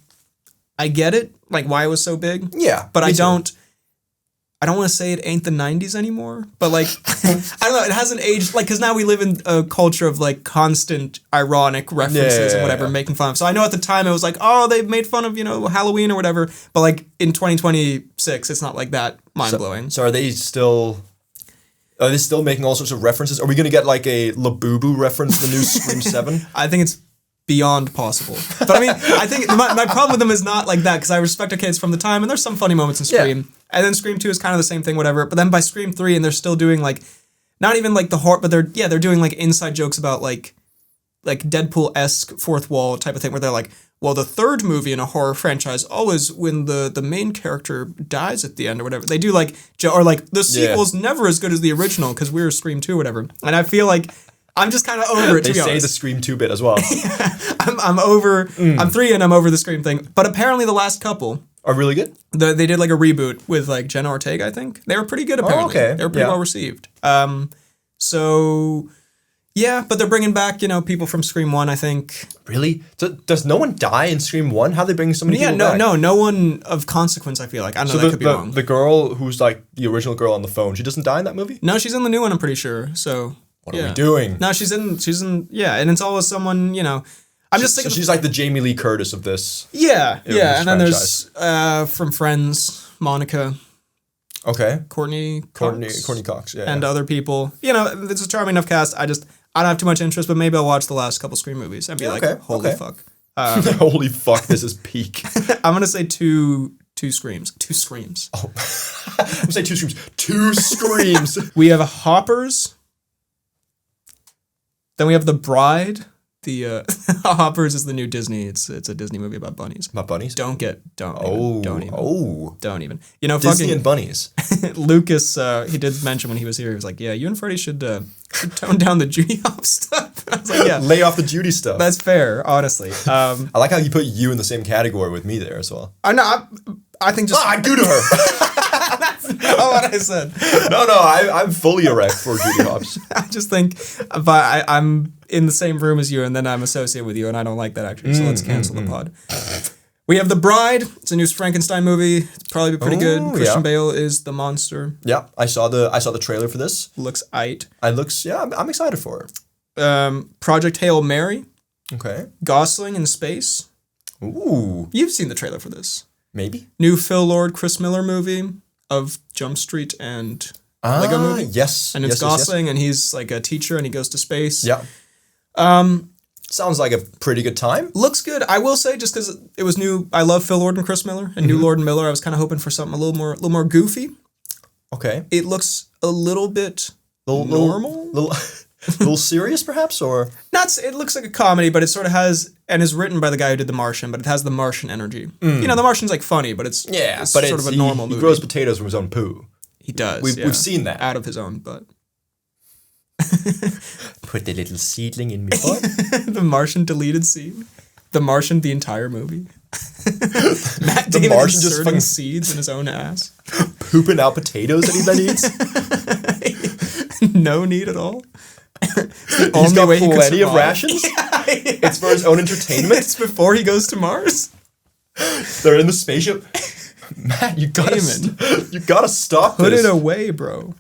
I get it, like why it was so big. Yeah. But I don't want to say it ain't the 90s anymore, but like, I don't know, it hasn't aged, like, because now we live in a culture of like constant ironic references and whatever, making fun of. So I know at the time it was like, oh, they made fun of, Halloween or whatever, but like in 2026, it's not like that mind-blowing. So are they still making all sorts of references? Are we going to get like a Labubu reference in the new Scream 7? I think it's beyond possible. But I mean, I think my problem with them is not like that, because I respect kids from the time, and there's some funny moments in Scream. Yeah. And then Scream 2 is kind of the same thing, whatever. But then by Scream 3, and they're still doing like, not even like the horror, but they're doing like inside jokes about like Deadpool-esque fourth wall type of thing, where they're like, well, the third movie in a horror franchise, always when the main character dies at the end or whatever. They do like, or like the sequel's never as good as the original because we were Scream 2 or whatever. And I feel like I'm just kind of over it, to be honest. They say the Scream 2 bit as well. I'm over, I'm 3 and I'm over the Scream thing. But apparently the last couple are really good. They did like a reboot with like Jenna Ortega, I think. They were pretty good, apparently. Oh, okay. They were pretty well received. So, yeah, but they're bringing back, people from Scream 1, I think. Really? So does no one die in Scream 1? How are they bringing so many people back? No one of consequence, I feel like. I don't know, that could be wrong. The girl who's like the original girl on the phone, she doesn't die in that movie? No, she's in the new one, I'm pretty sure. So, what are we doing? No, she's in, yeah, and it's always someone, I'm just thinking. So she's like the Jamie Lee Curtis of this. Yeah, and then there's from Friends, Monica. Okay. Courtney Cox, yeah. And other people. It's a charming enough cast. I don't have too much interest, but maybe I'll watch the last couple Scream movies and be holy fuck. Holy fuck, this is peak. I'm going to say two Screams. 2 Screams. Oh. I'm going to say 2 Screams. 2 Screams. We have Hoppers. Then we have The Bride. The Hoppers is the new Disney. It's a Disney movie about bunnies. About bunnies? Don't even. Disney and bunnies. Lucas, he did mention when he was here, he was like, yeah, you and Freddie should tone down the Judy Hop stuff. I was like, yeah. Lay off the Judy stuff. That's fair, honestly. I like how you put you in the same category with me there as well. I think just... I do to her. That's not what I said. No, I'm fully erect for Judy Hopps. I just think, but I'm in the same room as you, and then I'm associated with you, and I don't like that, actually, so let's cancel the pod. We have The Bride. It's a new Frankenstein movie. It'll probably be pretty good. Christian Bale is the monster. Yeah, I saw the trailer for this. Looks aight. I'm excited for it. Project Hail Mary. Okay. Gosling in space. Ooh. You've seen the trailer for this. Maybe. New Phil Lord, Chris Miller movie of Jump Street and Lego movie. Yes. And it's Gosling, and he's like a teacher, and he goes to space. Yeah. Sounds like a pretty good time. Looks good. I will say, just because it was new, I love Phil Lord and Chris Miller, and new Lord and Miller. I was kind of hoping for something a little more goofy. Okay. It looks a little bit normal. A little serious, perhaps, or It looks like a comedy, but it sort of has, and is written by the guy who did The Martian, but it has the Martian energy. You know, The Martian's like funny, but it's sort of a normal movie. He grows potatoes from his own poo. He does. We've seen that out of his own butt. Put the little seedling in me butt. The Martian deleted scene. The Martian, the entire movie. Matt Damon Martian just inserting seeds in his own ass. Pooping out potatoes that he then eats. No need at all. He's got plenty of rations. It's for his own entertainment. It's before he goes to Mars. They're in the spaceship. Matt, you gotta stop Put this. it away, bro.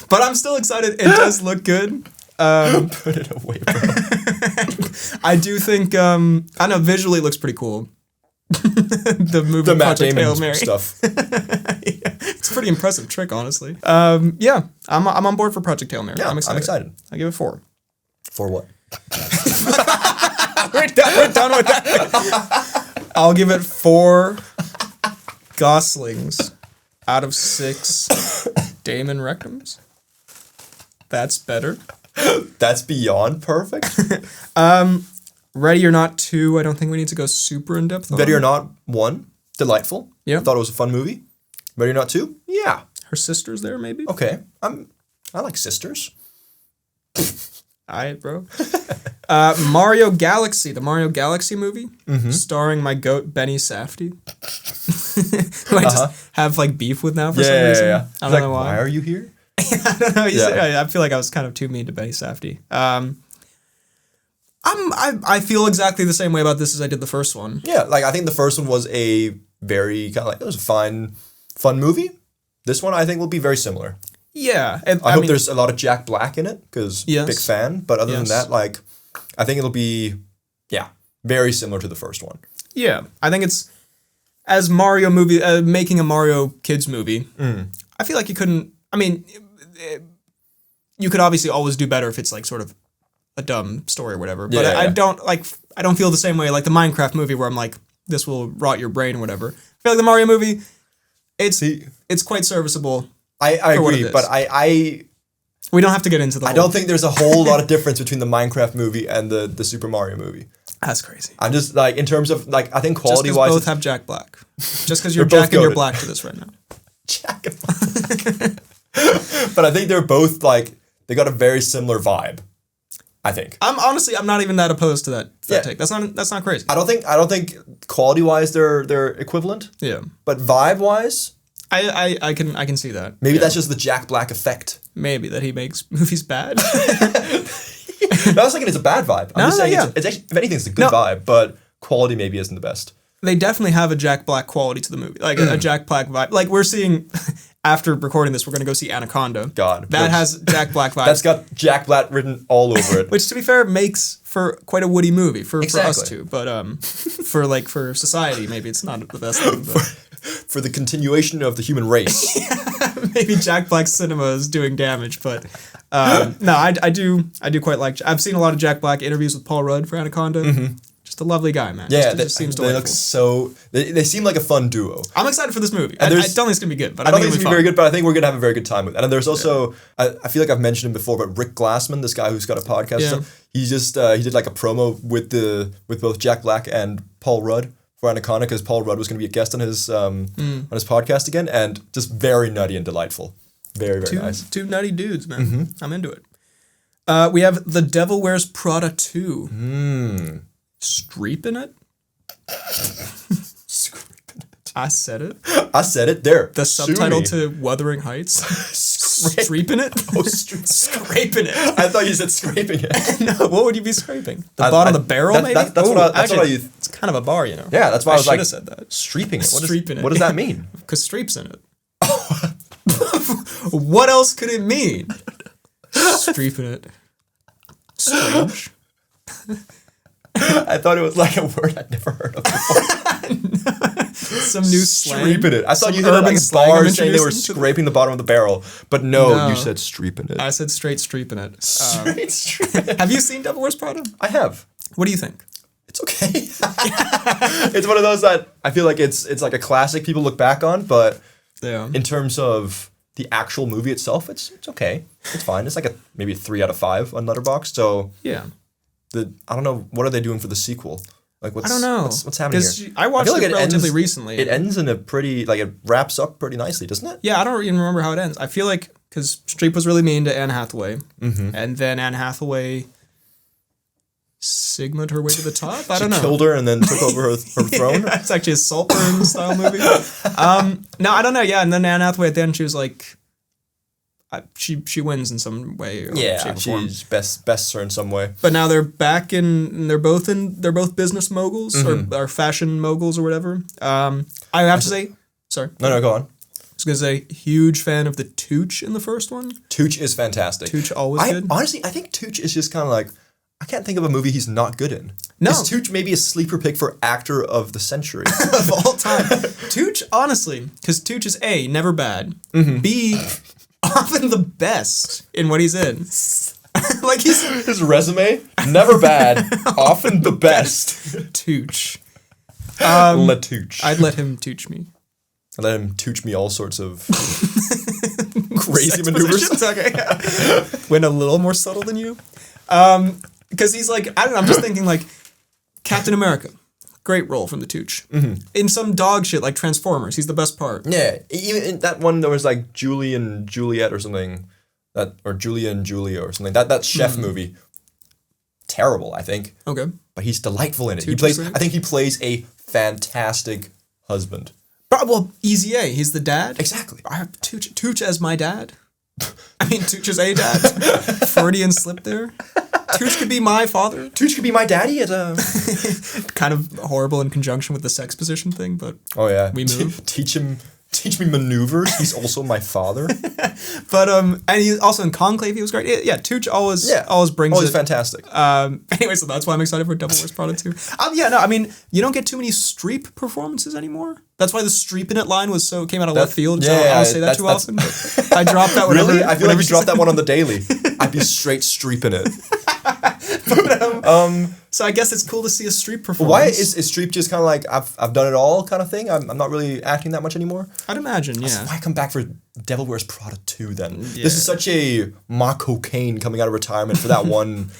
But I'm still excited. It does look good. Put it away, bro. I do think, I know, visually it looks pretty cool. The movie Matt Project Hail Damon Mary stuff. It's a pretty impressive trick, honestly. Yeah, I'm on board for Project Hail Mary. Yeah, I'm excited. I give it 4. For what? We're done with that. I'll give it 4 Goslings out of 6 Damon rectums. That's better. That's beyond perfect. Ready or Not 2, I don't think we need to go super in depth on. Ready or Not 1, delightful. Yeah. I thought it was a fun movie. Ready or Not 2, yeah. Her sister's there, maybe? Okay. I like sisters. Alright, bro. Mario Galaxy, the Mario Galaxy movie, starring my goat Benny Safdie, who I just have like beef with now for some reason. Yeah. I don't know why. Why are you here? I don't know. I feel like I was kind of too mean to Benny Safdie. I feel exactly the same way about this as I did the first one. Yeah, like I think the first one was a very kind of like, it was a fun movie. This one I think will be very similar. Yeah. I hope there's a lot of Jack Black in it because big fan. But other than that, like, I think it'll be, very similar to the first one. Yeah. I think it's, as Mario movie, making a Mario kids movie, I feel like you couldn't, I mean, you could obviously always do better if it's like sort of a dumb story or whatever. But I don't feel the same way like the Minecraft movie where I'm like, this will rot your brain or whatever. I feel like the Mario movie, it's quite serviceable. I agree, but we don't have to get into the I don't think there's a whole lot of difference between the Minecraft movie and the Super Mario movie. That's crazy. I'm just like, in terms of like, I think quality wise, both have Jack Black. Just because you're Jack and you're Black to this right now. Jack and Black. But I think they're both like, they got a very similar vibe. I think. I'm not even that opposed to that take. That's not crazy. I don't think quality wise they're equivalent. Yeah. But vibe wise, I can see that. Maybe that's just the Jack Black effect. Maybe that he makes movies bad. No, I was thinking it's a bad vibe. I'm just saying it's actually, if anything, it's a good vibe, but quality maybe isn't the best. They definitely have a Jack Black quality to the movie, like a Jack Black vibe. Like we're seeing. After recording this, we're going to go see Anaconda. God. That has Jack Black vibes. That's got Jack Black written all over it. Which, to be fair, makes for quite a Woody movie for us two. But for society, maybe it's not the best thing. For the continuation of the human race. Maybe Jack Black cinema is doing damage. But no, I do quite like... I've seen a lot of Jack Black interviews with Paul Rudd for Anaconda. Mm-hmm. Just a lovely guy, man. Yeah, just seems they look so... They seem like a fun duo. I'm excited for this movie. I don't think it's going to be good, but I don't think it's going to be very good, but I think we're going to have a very good time with it. And there's also... I feel like I've mentioned him before, but Rick Glassman, this guy who's got a podcast, he just he did like a promo with both Jack Black and Paul Rudd for Anaconda, because Paul Rudd was going to be a guest on his podcast again, and just very nutty and delightful. Very, very nice. Two nutty dudes, man. Mm-hmm. I'm into it. We have The Devil Wears Prada 2. Streeping it? Scraping it. I said it. I said it there. The subtitle to Wuthering Heights. Streeping it? Oh, scraping it. I thought you said scraping it. No, what would you be scraping? The bottom of the barrel, maybe? That's what I use. It's kind of a bar, you know. Yeah, that's why I was like, said that. Streeping it. Streeping it. What does that mean? Because streep's in it. What else could it mean? Streeping it. Strange. I thought it was like a word I'd never heard of before. Some new slang. Streeping it. I thought you said like bars saying they were scraping the bottom of the barrel, but no, you said streeping it. I said straight streeping it. Straight streeping it. Have you seen Devil Wears Prada? I have. What do you think? It's okay. It's one of those that I feel like it's like a classic people look back on, but in terms of the actual movie itself, it's okay. It's fine. It's like maybe a 3 out of 5 on Letterboxd. So yeah. I don't know, what are they doing for the sequel? Like, I don't know. What's happening here? I watched it relatively recently. It ends in a pretty, like, it wraps up pretty nicely, doesn't it? Yeah, I don't even remember how it ends. I feel like, because Streep was really mean to Anne Hathaway, and then Anne Hathaway Sigma'd her way to the top? I don't know. She killed her and then took over her throne? Yeah, it's actually a Saltburn style movie. No, I don't know, yeah, and then Anne Hathaway at the end, she was like, she wins in some way. Or shape or form. She's best her in some way. But now they're back and they're both business moguls or fashion moguls or whatever. I have to say, sorry. No, go on. I was gonna say, huge fan of the Tooch in the first one. Tooch is fantastic. Tooch always good. Honestly, I think Tooch is just kind of like, I can't think of a movie he's not good in. No. Is Tooch maybe a sleeper pick for actor of the century? Of all time. Tooch, honestly, because Tooch is A, never bad. B, often the best in what he's in. Like his resume, never bad, often the best. Tooch. Let Tooch. I'd let him Tooch me. I let him Tooch me all sorts of crazy maneuvers. Okay. When a little more subtle than you. Because he's like, I don't know, I'm just thinking like Captain America. Great role from the Tooch. In some dog shit like Transformers, he's the best part. Yeah, even in that one there was like Julie and Juliet or something, or Julia and Julia or something. That chef movie, terrible, I think. Okay, but he's delightful in it. I think he plays a fantastic husband. Well, Easy A, he's the dad. Exactly. I have Tooch as my dad. I mean, Tooch is a dad. Freudian slip there. Tooch could be my father. Tooch could be my daddy at a... Kind of horrible in conjunction with the sex position thing, but oh yeah, we move. Teach me maneuvers. He's also my father. But and he also in Conclave he was great. Yeah, Tooch always brings always it. fantastic. Anyway, so that's why I'm excited for Devil Wears Prada 2. Yeah, no, I mean you don't get too many Streep performances anymore. That's why the Streep in it line came out of left field. So I don't say that too often. But I drop that whenever. Really? I feel like you drop that one on the daily. I'd be straight Streep in it. But, so I guess it's cool to see a Streep performance. Why is Streep just kind of like I've done it all kind of thing? I'm not really acting that much anymore. I'd imagine, yeah. So why come back for Devil Wears Prada 2 then? Yeah. This is such a mock cocaine coming out of returement for that one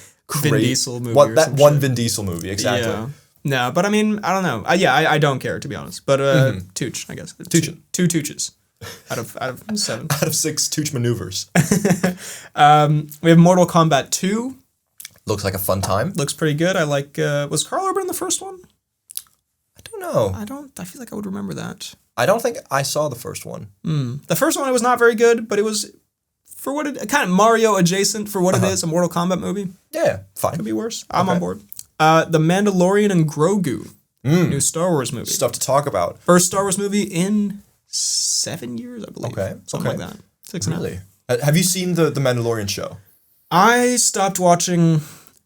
Vin Diesel movie. Vin Diesel movie, exactly. Yeah. No, but I mean, I don't know. I don't care to be honest. But Tooch, I guess. Two Tooches. Out of 7. Out of 6 Tooch maneuvers. We have Mortal Kombat 2. Looks like a fun time. Looks pretty good. I like. Was Karl Urban in the first one? I don't know. I feel like I would remember that. I don't think I saw the first one. The first one was not very good, but it was for what it kind of Mario adjacent for what it is, a Mortal Kombat movie. Yeah, fine. Could be worse. I'm on board. The Mandalorian and Grogu, new Star Wars movie. Stuff to talk about. First Star Wars movie in 7 years, I believe. Okay, something like that. 6 and a half. Really? Have you seen the Mandalorian show? I stopped watching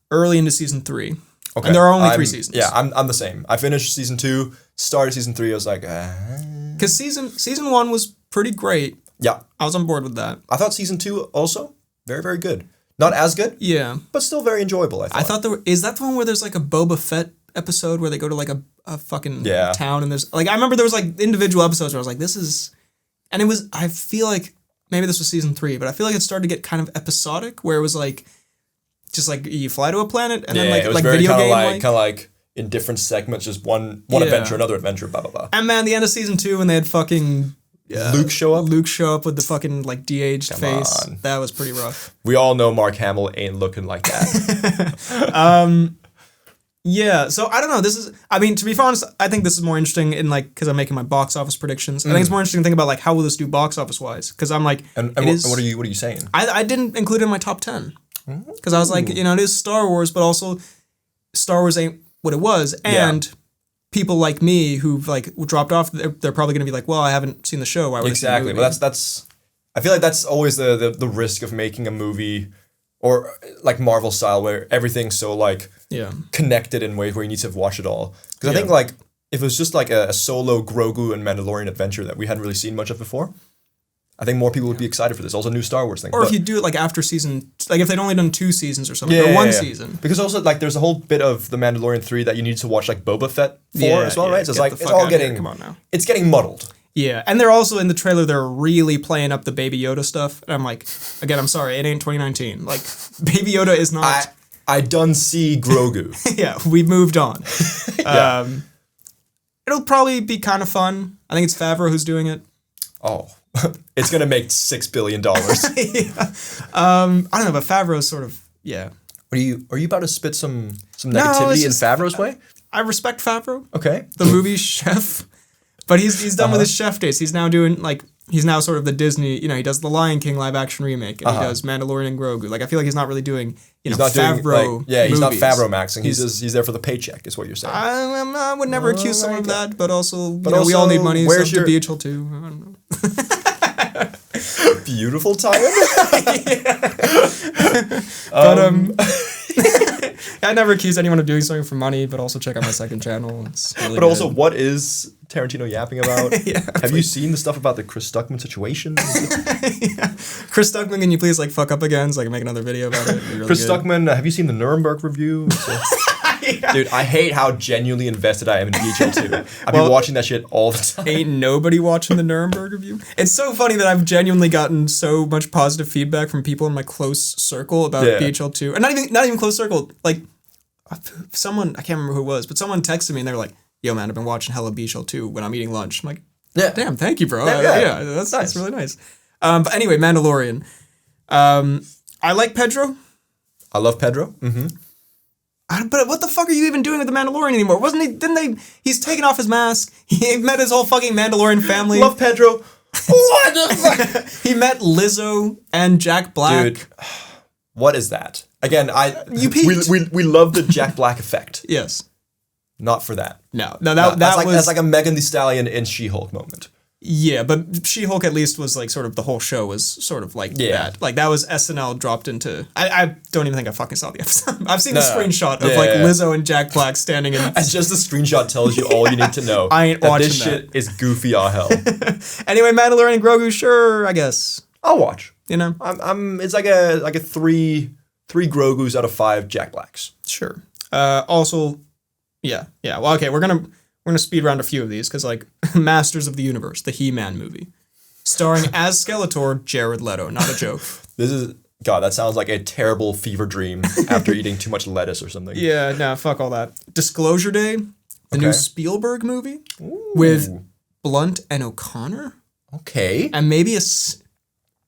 early into season 3. Okay. And there are only 3 seasons. Yeah, I'm the same. I finished season 2, started season 3, I was like, because season 1 was pretty great. Yeah. I was on board with that. I thought season 2 also very, very good. Not as good. Yeah. But still very enjoyable, I thought. Is that the one where there's like a Boba Fett episode where they go to like a fucking town and there's like, I remember there was like individual episodes where I was like, this is, and it was, I feel like, maybe this was season 3, but I feel like it started to get kind of episodic where it was like, just like you fly to a planet and then like it was very video game kind of like in different segments, just one adventure, another adventure, blah blah blah. And man, the end of season 2 when they had fucking Luke show up with the fucking like de-aged face. That was pretty rough. We all know Mark Hamill ain't looking like that. Yeah, so I don't know. To be honest, I think this is more interesting in like, because I'm making my box office predictions. I think it's more interesting to think about like, how will this do box office wise? Because I'm like, and what are you saying? I didn't include it in my top 10. Because I was like, it is Star Wars, but also Star Wars ain't what it was. And people like me who've like dropped off, they're probably going to be like, well, I haven't seen the show. Why would I see the movie? But that's I feel like that's always the risk of making a movie or like Marvel style where everything's so like connected in ways where you need to have watched it all. Because I think like if it was just like a solo Grogu and Mandalorian adventure that we hadn't really seen much of before, I think more people would be excited for this. Also, a new Star Wars thing. Or if you do it like after season, like if they'd only done 2 seasons or something, or one season. Because also like there's a whole bit of the Mandalorian 3 that you need to watch like Boba Fett for as well, right? So it's like it's all getting, come on now. It's getting muddled. Yeah, and they're also in the trailer. They're really playing up the Baby Yoda stuff. And I'm like, again, I'm sorry, it ain't 2019. Like, Baby Yoda is not. I done see Grogu. Yeah, we've moved on. Yeah. It'll probably be kind of fun. I think it's Favreau who's doing it. Oh, it's gonna make $6 billion. Yeah. I don't know, but Favreau's sort of Are you about to spit some negativity in Favreau's way? I respect Favreau. Okay. The movie chef. But he's done with his chef days. He's now doing he's now sort of the Disney, he does the Lion King live action remake and he does Mandalorian and Grogu. Like I feel like he's not really doing, Favreau. He's not movies. Favreau maxing. He's there for the paycheck, is what you're saying. I would never accuse someone of that, but also, we all need money. Where's your BHL too? I don't know. Beautiful time. I never accuse anyone of doing something for money, but also check out my second channel. It's really but also, what is Tarantino yapping about? Have you please. seen the stuff about the Chris Stuckman situation? Chris Stuckman, can you please fuck up again so I can make another video about it? Really Chris Stuckman, have you seen the Nuremberg review? Dude, I hate how genuinely invested I am in BHL 2. I've been watching that shit all the time. Ain't nobody watching the Nuremberg review. It's so funny that I've genuinely gotten so much positive feedback from people in my close circle about BHL 2. And not even close circle. Like, someone, I can't remember who it was, but someone texted me and they were like, yo man, I've been watching hella BHL 2 when I'm eating lunch. I'm like, damn, thank you, bro. Yeah, that's really nice. But anyway, Mandalorian. I like Pedro. I love Pedro. Mm-hmm. But what the fuck are you even doing with the Mandalorian anymore? He's taken off his mask. He met his whole fucking Mandalorian family. Love Pedro. What the fuck? He met Lizzo and Jack Black. Dude, what is that? Again, You peaked. we love the Jack Black effect. Yes. Not for that. No, that's like a Megan Thee Stallion in She-Hulk moment. Yeah, but She-Hulk at least was sort of the whole show was sort of that. Like that was SNL dropped into. I don't even think I fucking saw the episode. I've seen the screenshot of Lizzo and Jack Black standing in. And just the screenshot tells you all you need to know. I ain't watching this shit is goofy all hell. Anyway, Mandalorian and Grogu, sure, I guess. I'll watch. It's like a three Grogus out of 5 Jack Blacks. Sure. Also, yeah. Well, okay, we're gonna speed round a few of these because Masters of the Universe, the He-Man movie, starring as Skeletor, Jared Leto. Not a joke. That sounds like a terrible fever dream after eating too much lettuce or something. Yeah, no, fuck all that. Disclosure Day, the new Spielberg movie with Blunt and O'Connor. Okay. And maybe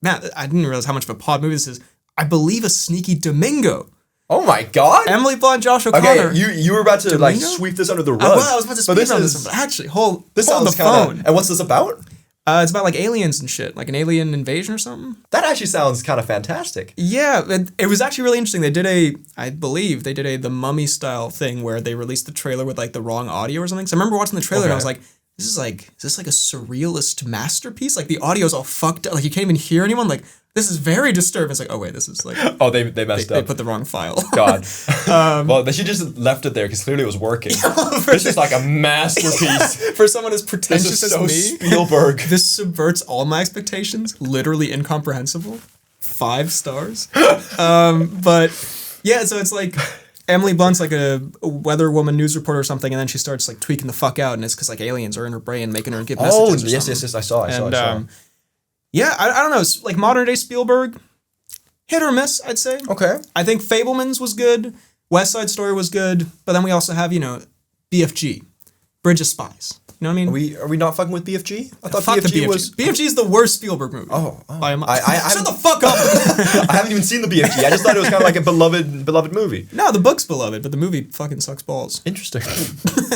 man, I didn't realize how much of a pod movie this is. I believe a sneaky Domingo. Oh my god! Emily Blunt, Josh O'Connor. Okay, you were about to sweep this under the rug. I was about to speak on this one, but actually, hold the phone. And what's this about? It's about aliens and shit, like an alien invasion or something. That actually sounds kind of fantastic. Yeah, it was actually really interesting. They did I believe they did the Mummy style thing where they released the trailer with the wrong audio or something. So I remember watching the trailer and I was like, is this like a surrealist masterpiece? Like the audio's all fucked up. Like you can't even hear anyone. Like this is very disturbing. It's like, oh wait, this is oh, they messed up. They put the wrong file. God. Well, they should just left it there because clearly it was working. This is like a masterpiece. For someone as pretentious as me. Spielberg. This subverts all my expectations. Literally incomprehensible. 5 stars. But yeah, so it's like Emily Blunt's a weather woman news reporter or something, and then she starts tweaking the fuck out, and it's because aliens are in her brain making her give messages. Oh, yes, I saw. Yeah, I don't know. It's modern day Spielberg, hit or miss, I'd say. Okay. I think Fabelmans was good. West Side Story was good. But then we also have, BFG, Bridge of Spies. You know what I mean? Are we not fucking with BFG? I thought BFG was... BFG is the worst Spielberg movie. Oh. Shut the fuck up! I haven't even seen the BFG. I just thought it was kind of like a beloved movie. No, the book's beloved, but the movie fucking sucks balls. Interesting.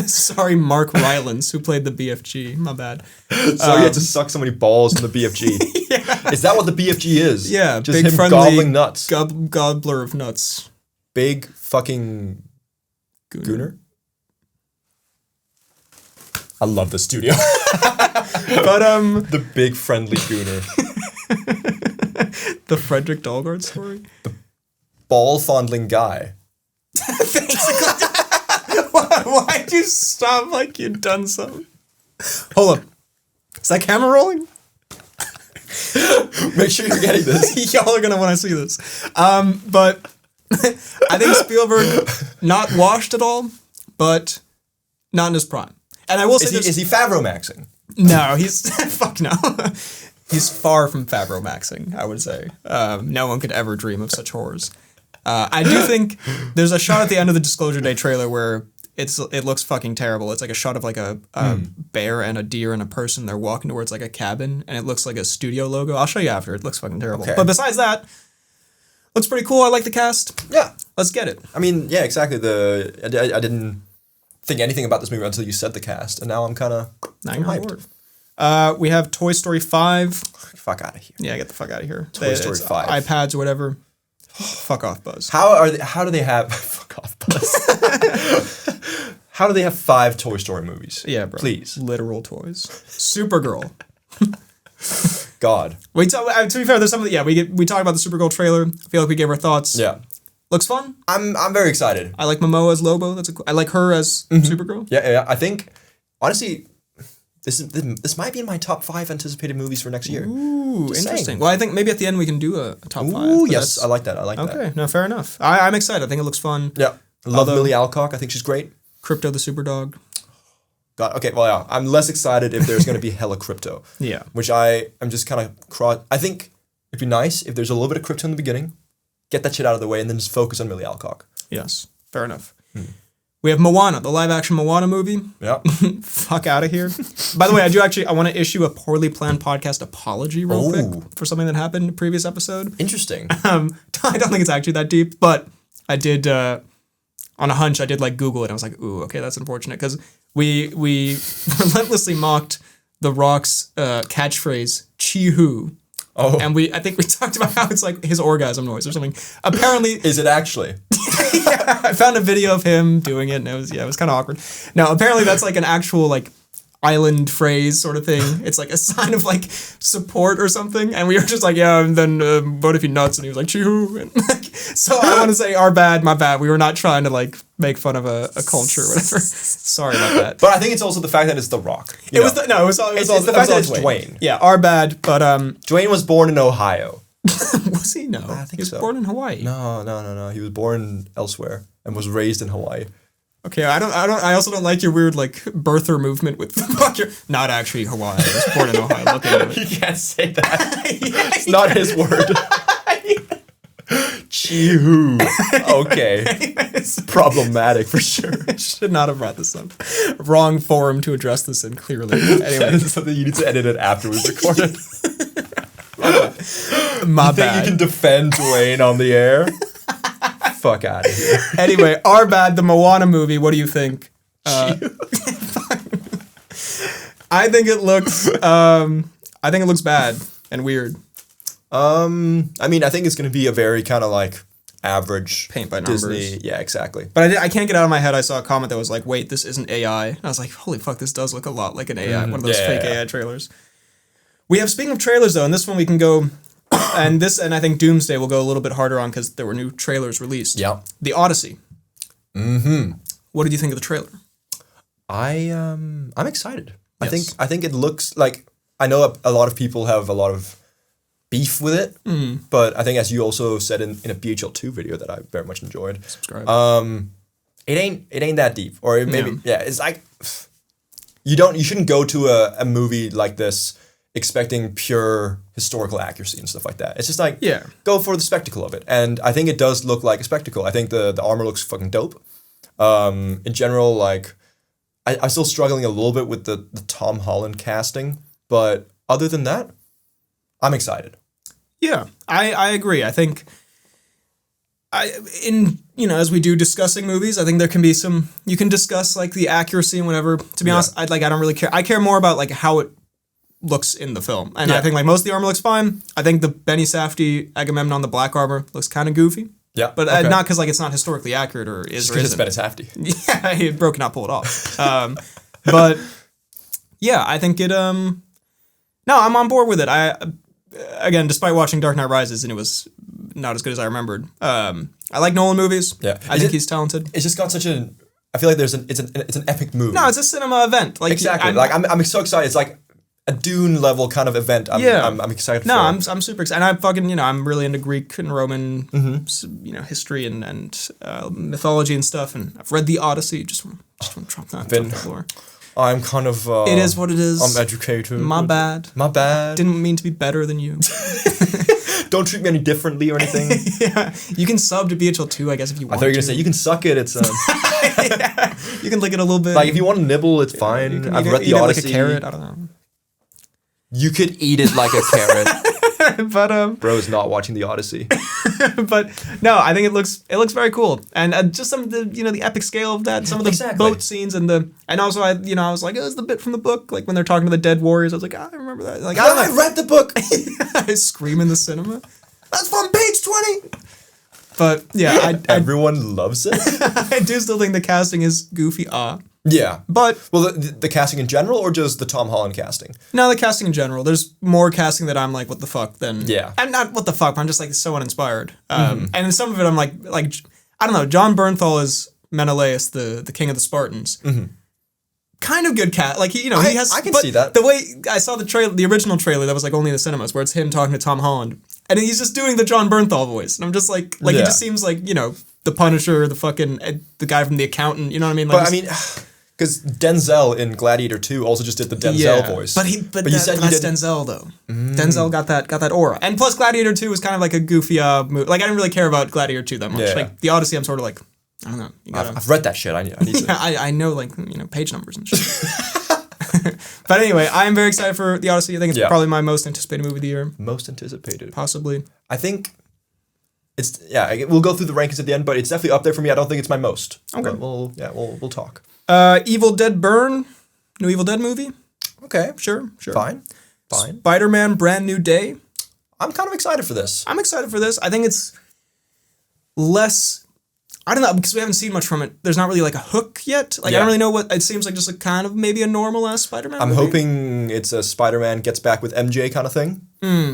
Sorry, Mark Rylance, who played the BFG. My bad. So you had to suck so many balls in the BFG. Yeah. Is that what the BFG is? Yeah. Just big him friendly gobbling nuts. Gobbler of nuts. Big fucking... Gooner? I love the studio. But the big friendly gooner. The Frederick Dahlgard story. The ball fondling guy. Why'd you stop like you'd done something? Hold up. Is that camera rolling? Make sure you're getting this. Y'all are gonna want to see this. But I think Spielberg not washed at all, but not in his prime. And I will say is he Favreau-maxing? No, he's fuck no. He's far from Favreau-maxing, I would say. No one could ever dream of such horrors. I do think there's a shot at the end of the Disclosure Day trailer where it looks fucking terrible. It's like a shot of like a bear and a deer and a person. They're walking towards like a cabin, and it looks like a studio logo. I'll show you after. It looks fucking terrible. Okay. But besides that, looks pretty cool. I like the cast. Yeah. Let's get it. I mean, yeah, exactly. I didn't think anything about this movie until you said the cast, and now I'm kind of hyped. We have Toy Story 5. Fuck out of here. Yeah, get the fuck out of here. Toy Story 5. iPads or whatever. Fuck off, Buzz. How do they have fuck off, Buzz? How do they have 5 Toy Story movies? Yeah, bro. Please. Literal toys. Supergirl. God. To be fair, there's some of the, we talked about the Supergirl trailer. I feel like we gave our thoughts. Yeah. Looks fun. I'm very excited. I like Momoa as Lobo. I like her as Supergirl. Yeah. I think honestly, this might be in my top 5 anticipated movies for next year. Ooh, just interesting. Saying. Well, I think maybe at the end we can do a top 5. Ooh, yes, I like that. Okay, that. No, fair enough. I'm excited. I think it looks fun. Yeah. Love Millie Alcock. I think she's great. Crypto the Superdog. God, okay, well, yeah. I'm less excited if there's going to be hella crypto. Yeah. Which I'm just kind of I think it'd be nice if there's a little bit of crypto in the beginning, get that shit out of the way, and then just focus on Millie Alcock. Yes, fair enough. We have Moana, the live-action Moana movie. Yeah. Fuck out of here. By the way, I want to issue a poorly planned podcast apology real quick for something that happened in a previous episode. Interesting. I don't think it's actually that deep, but I did, on a hunch, I did like Google it. I was like, ooh, okay, that's unfortunate. Because we relentlessly mocked The Rock's catchphrase, "Chi-hoo." Oh. And I think we talked about how it's like his orgasm noise or something. Apparently... Is it actually? Yeah, I found a video of him doing it, and it was kind of awkward. Now, apparently that's like an actual like island phrase sort of thing. It's like a sign of like support or something. And we were just like, yeah, and then what if he nuts? And he was like, "Chee-hoo." And, like, so I want to say my bad. We were not trying to like make fun of a culture or whatever. Sorry about that. But I think it's also the fact that it's The Rock. It was the fact that it's Dwayne. Yeah, our bad. But Dwayne was born in Ohio. Was he? No, I think he was born in Hawaii. No. He was born elsewhere and was raised in Hawaii. Okay, I also don't like your weird like birther movement with not actually Hawaii. I was born in Ohio. Look at it. You can't say that. It's not his word. Chee-hoo. Okay. Anyways. Problematic for sure. Should not have brought this up. Wrong forum to address this in, clearly. Anyway. This is something you need to edit it after we've recorded. My bad. Think you can defend Dwayne on the air? Fuck out of here. Anyway, our bad, the Moana movie. What do you think? I think it looks bad and weird. I mean, I think it's going to be a very kind of like average paint by numbers. Disney. Yeah, exactly. But I can't get out of my head. I saw a comment that was like, "Wait, this isn't AI." And I was like, "Holy fuck, this does look a lot like an AI, one of those fake AI trailers." We have, speaking of trailers though, and this one we can go, and I think Doomsday will go a little bit harder on because there were new trailers released. Yeah. The Odyssey. Mm-hmm. What did you think of the trailer? I'm excited. Yes. I think it looks like, I know a lot of people have a lot of beef with it, but I think, as you also said in a BHL2 video that I very much enjoyed, subscribe. It ain't that deep, or maybe it's like you shouldn't go to a movie like this expecting pure historical accuracy and stuff like that. It's just like, go for the spectacle of it, and I think it does look like a spectacle. I think the armor looks fucking dope. In general, like I'm still struggling a little bit with the Tom Holland casting, but other than that, I'm excited. Yeah, I agree. I think as we do discussing movies, I think there can be you can discuss like the accuracy and whatever. To be honest, I don't really care. I care more about like how it looks in the film. And I think like most of the armor looks fine. I think the Benny Safdie Agamemnon, the black armor, looks kind of goofy. Yeah. But not because like it's not historically accurate or is or isn't. It's Benny Safdie. Yeah, he broke not pull it off. But yeah, I think it no, I'm on board with it. Again, despite watching Dark Knight Rises and it was not as good as I remembered. I like Nolan movies. Yeah. I think he's talented. It's just got such I feel like it's an epic movie. No, it's a cinema event. Like exactly. I'm so excited. It's like a Dune level kind of event. I'm excited for. No, I'm super excited. And I'm fucking, I'm really into Greek and Roman, history and mythology and stuff. And I've read the Odyssey. Just want to drop that on the floor. I'm kind of... it is what it is. I'm educated. My bad. My bad. Didn't mean to be better than you. Don't treat me any differently or anything. Yeah. You can sub to BHL2, I guess, if you want I thought you were going to say, you can suck it. It's... Yeah. You can lick it a little bit. Like, if you want to nibble, it's fine. I've read the Odyssey. Like a carrot, I don't know. You could eat it like a carrot. But Bro's not watching the Odyssey. But no, I think it looks very cool, and just some of the the epic scale of that, some of the boat scenes, and also I was like, it was the bit from the book, like when they're talking to the dead warriors. I was like, I remember that. Like I read the book. I scream in the cinema. That's from page 20. But yeah, everyone loves it. I do still think the casting is goofy. Yeah, but the casting in general, or just the Tom Holland casting? No, the casting in general. There's more casting that I'm like, what the fuck? Than I'm not what the fuck. But I'm just like so uninspired. And in some of it, I'm like I don't know. John Bernthal is Menelaus, the king of the Spartans. Kind of good cat. Like he has. I can see that. The way I saw the original trailer that was like only in the cinemas, where it's him talking to Tom Holland, and he's just doing the John Bernthal voice, and I'm just like he just seems like the Punisher, the fucking the guy from The Accountant. You know what I mean? Like, but I mean. Because Denzel in Gladiator 2 also just did the Denzel voice. But you said that's Denzel though. Denzel got that aura. And plus Gladiator 2 was kind of like a goofy movie. Like I didn't really care about Gladiator 2 that much. Yeah. Like the Odyssey, I'm sort of like, I don't know. I've read that shit. I need to. Yeah, I know like page numbers and shit. But anyway, I am very excited for the Odyssey. I think it's probably my most anticipated movie of the year. Most anticipated. Possibly. I think it's we'll go through the rankings at the end, but it's definitely up there for me. I don't think it's my most. Okay. But we'll talk. Evil Dead Burn, new Evil Dead movie. Okay. Sure. Fine. Spider-Man Brand New Day. I'm kind of excited for this. I'm excited for this. I think it's less... I don't know, because we haven't seen much from it. There's not really like a hook yet. Like I don't really know what... It seems like just a kind of maybe a normal-ass Spider-Man I'm movie. hoping it's a Spider-Man gets back with MJ kind of thing.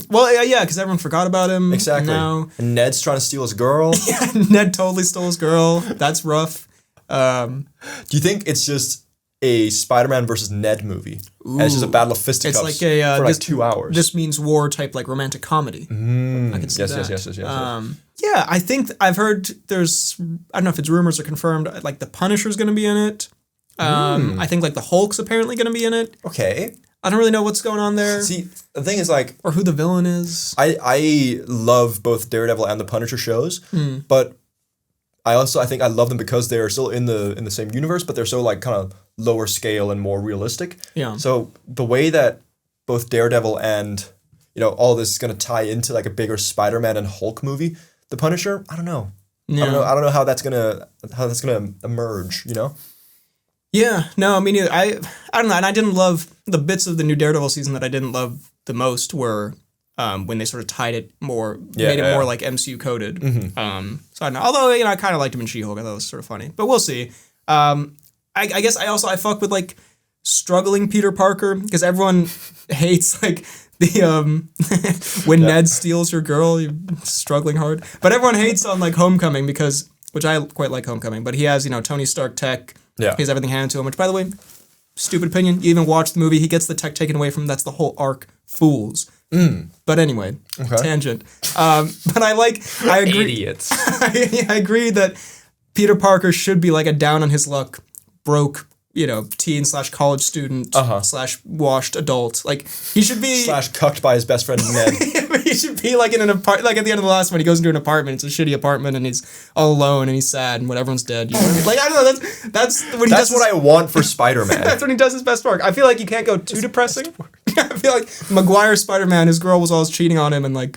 Well, yeah, because everyone forgot about him. Exactly. Now. And Ned's trying to steal his girl. Yeah, Ned totally stole his girl. That's rough. Do you think it's just a Spider-Man versus Ned movie? And it's just a battle of fisticuffs it's like for 2 hours. This Means War type like romantic comedy. I can see that. Yes. Yeah, I think I've heard there's, I don't know if it's rumors or confirmed, like the Punisher's going to be in it. I think like the Hulk's apparently going to be in it. Okay. I don't really know what's going on there. See, the thing is like... Or who the villain is. I love both Daredevil and the Punisher shows, but... I think I love them because they're still in the same universe, but they're so like kind of lower scale and more realistic. Yeah. So the way that both Daredevil and all this is gonna tie into like a bigger Spider-Man and Hulk movie, the Punisher, I don't know. Yeah. I don't know how that's gonna emerge. Yeah. No, I mean I don't know, and I didn't love the bits of the new Daredevil season that I didn't love the most were. When they sort of tied it more, made it more like MCU coded. So I don't know. Although I kind of liked him in She-Hulk. I thought it was sort of funny, but we'll see. I guess I fuck with like struggling Peter Parker because everyone hates like the when Ned steals your girl, you're struggling hard. But everyone hates on like Homecoming which I quite like Homecoming. But he has Tony Stark tech. Yeah. He has everything handed to him. Which, by the way, stupid opinion. You even watch the movie, he gets the tech taken away from him. That's the whole arc. Fools. But anyway, tangent. But I agree. Idiots. I agree that Peter Parker should be like a down on his luck, broke, teen/college student / washed adult. Like he should be / cucked by his best friend Ned. He should be like in an apartment. Like at the end of the last one, he goes into an apartment. It's a shitty apartment, and he's all alone, and he's sad, and when everyone's dead. You know what I mean? Like I don't know. That's when that's what I want for Spider-Man. That's when he does his best work. I feel like you can't go too depressing. I feel like Maguire's Spider-Man, his girl was always cheating on him, and like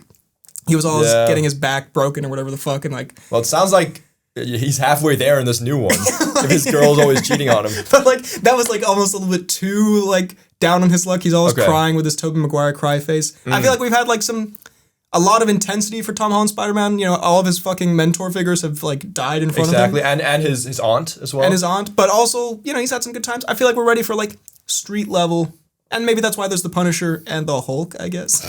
he was always getting his back broken or whatever the fuck, and like. Well, it sounds like he's halfway there in this new one. If his girl's always cheating on him. But like that was like almost a little bit too like down on his luck. He's always crying with his Tobey Maguire cry face. I feel like we've had like a lot of intensity for Tom Holland Spider-Man. All of his fucking mentor figures have like died in front of him. Exactly, and his aunt as well. And his aunt, but also he's had some good times. I feel like we're ready for like street level. And maybe that's why there's the Punisher and the Hulk, I guess.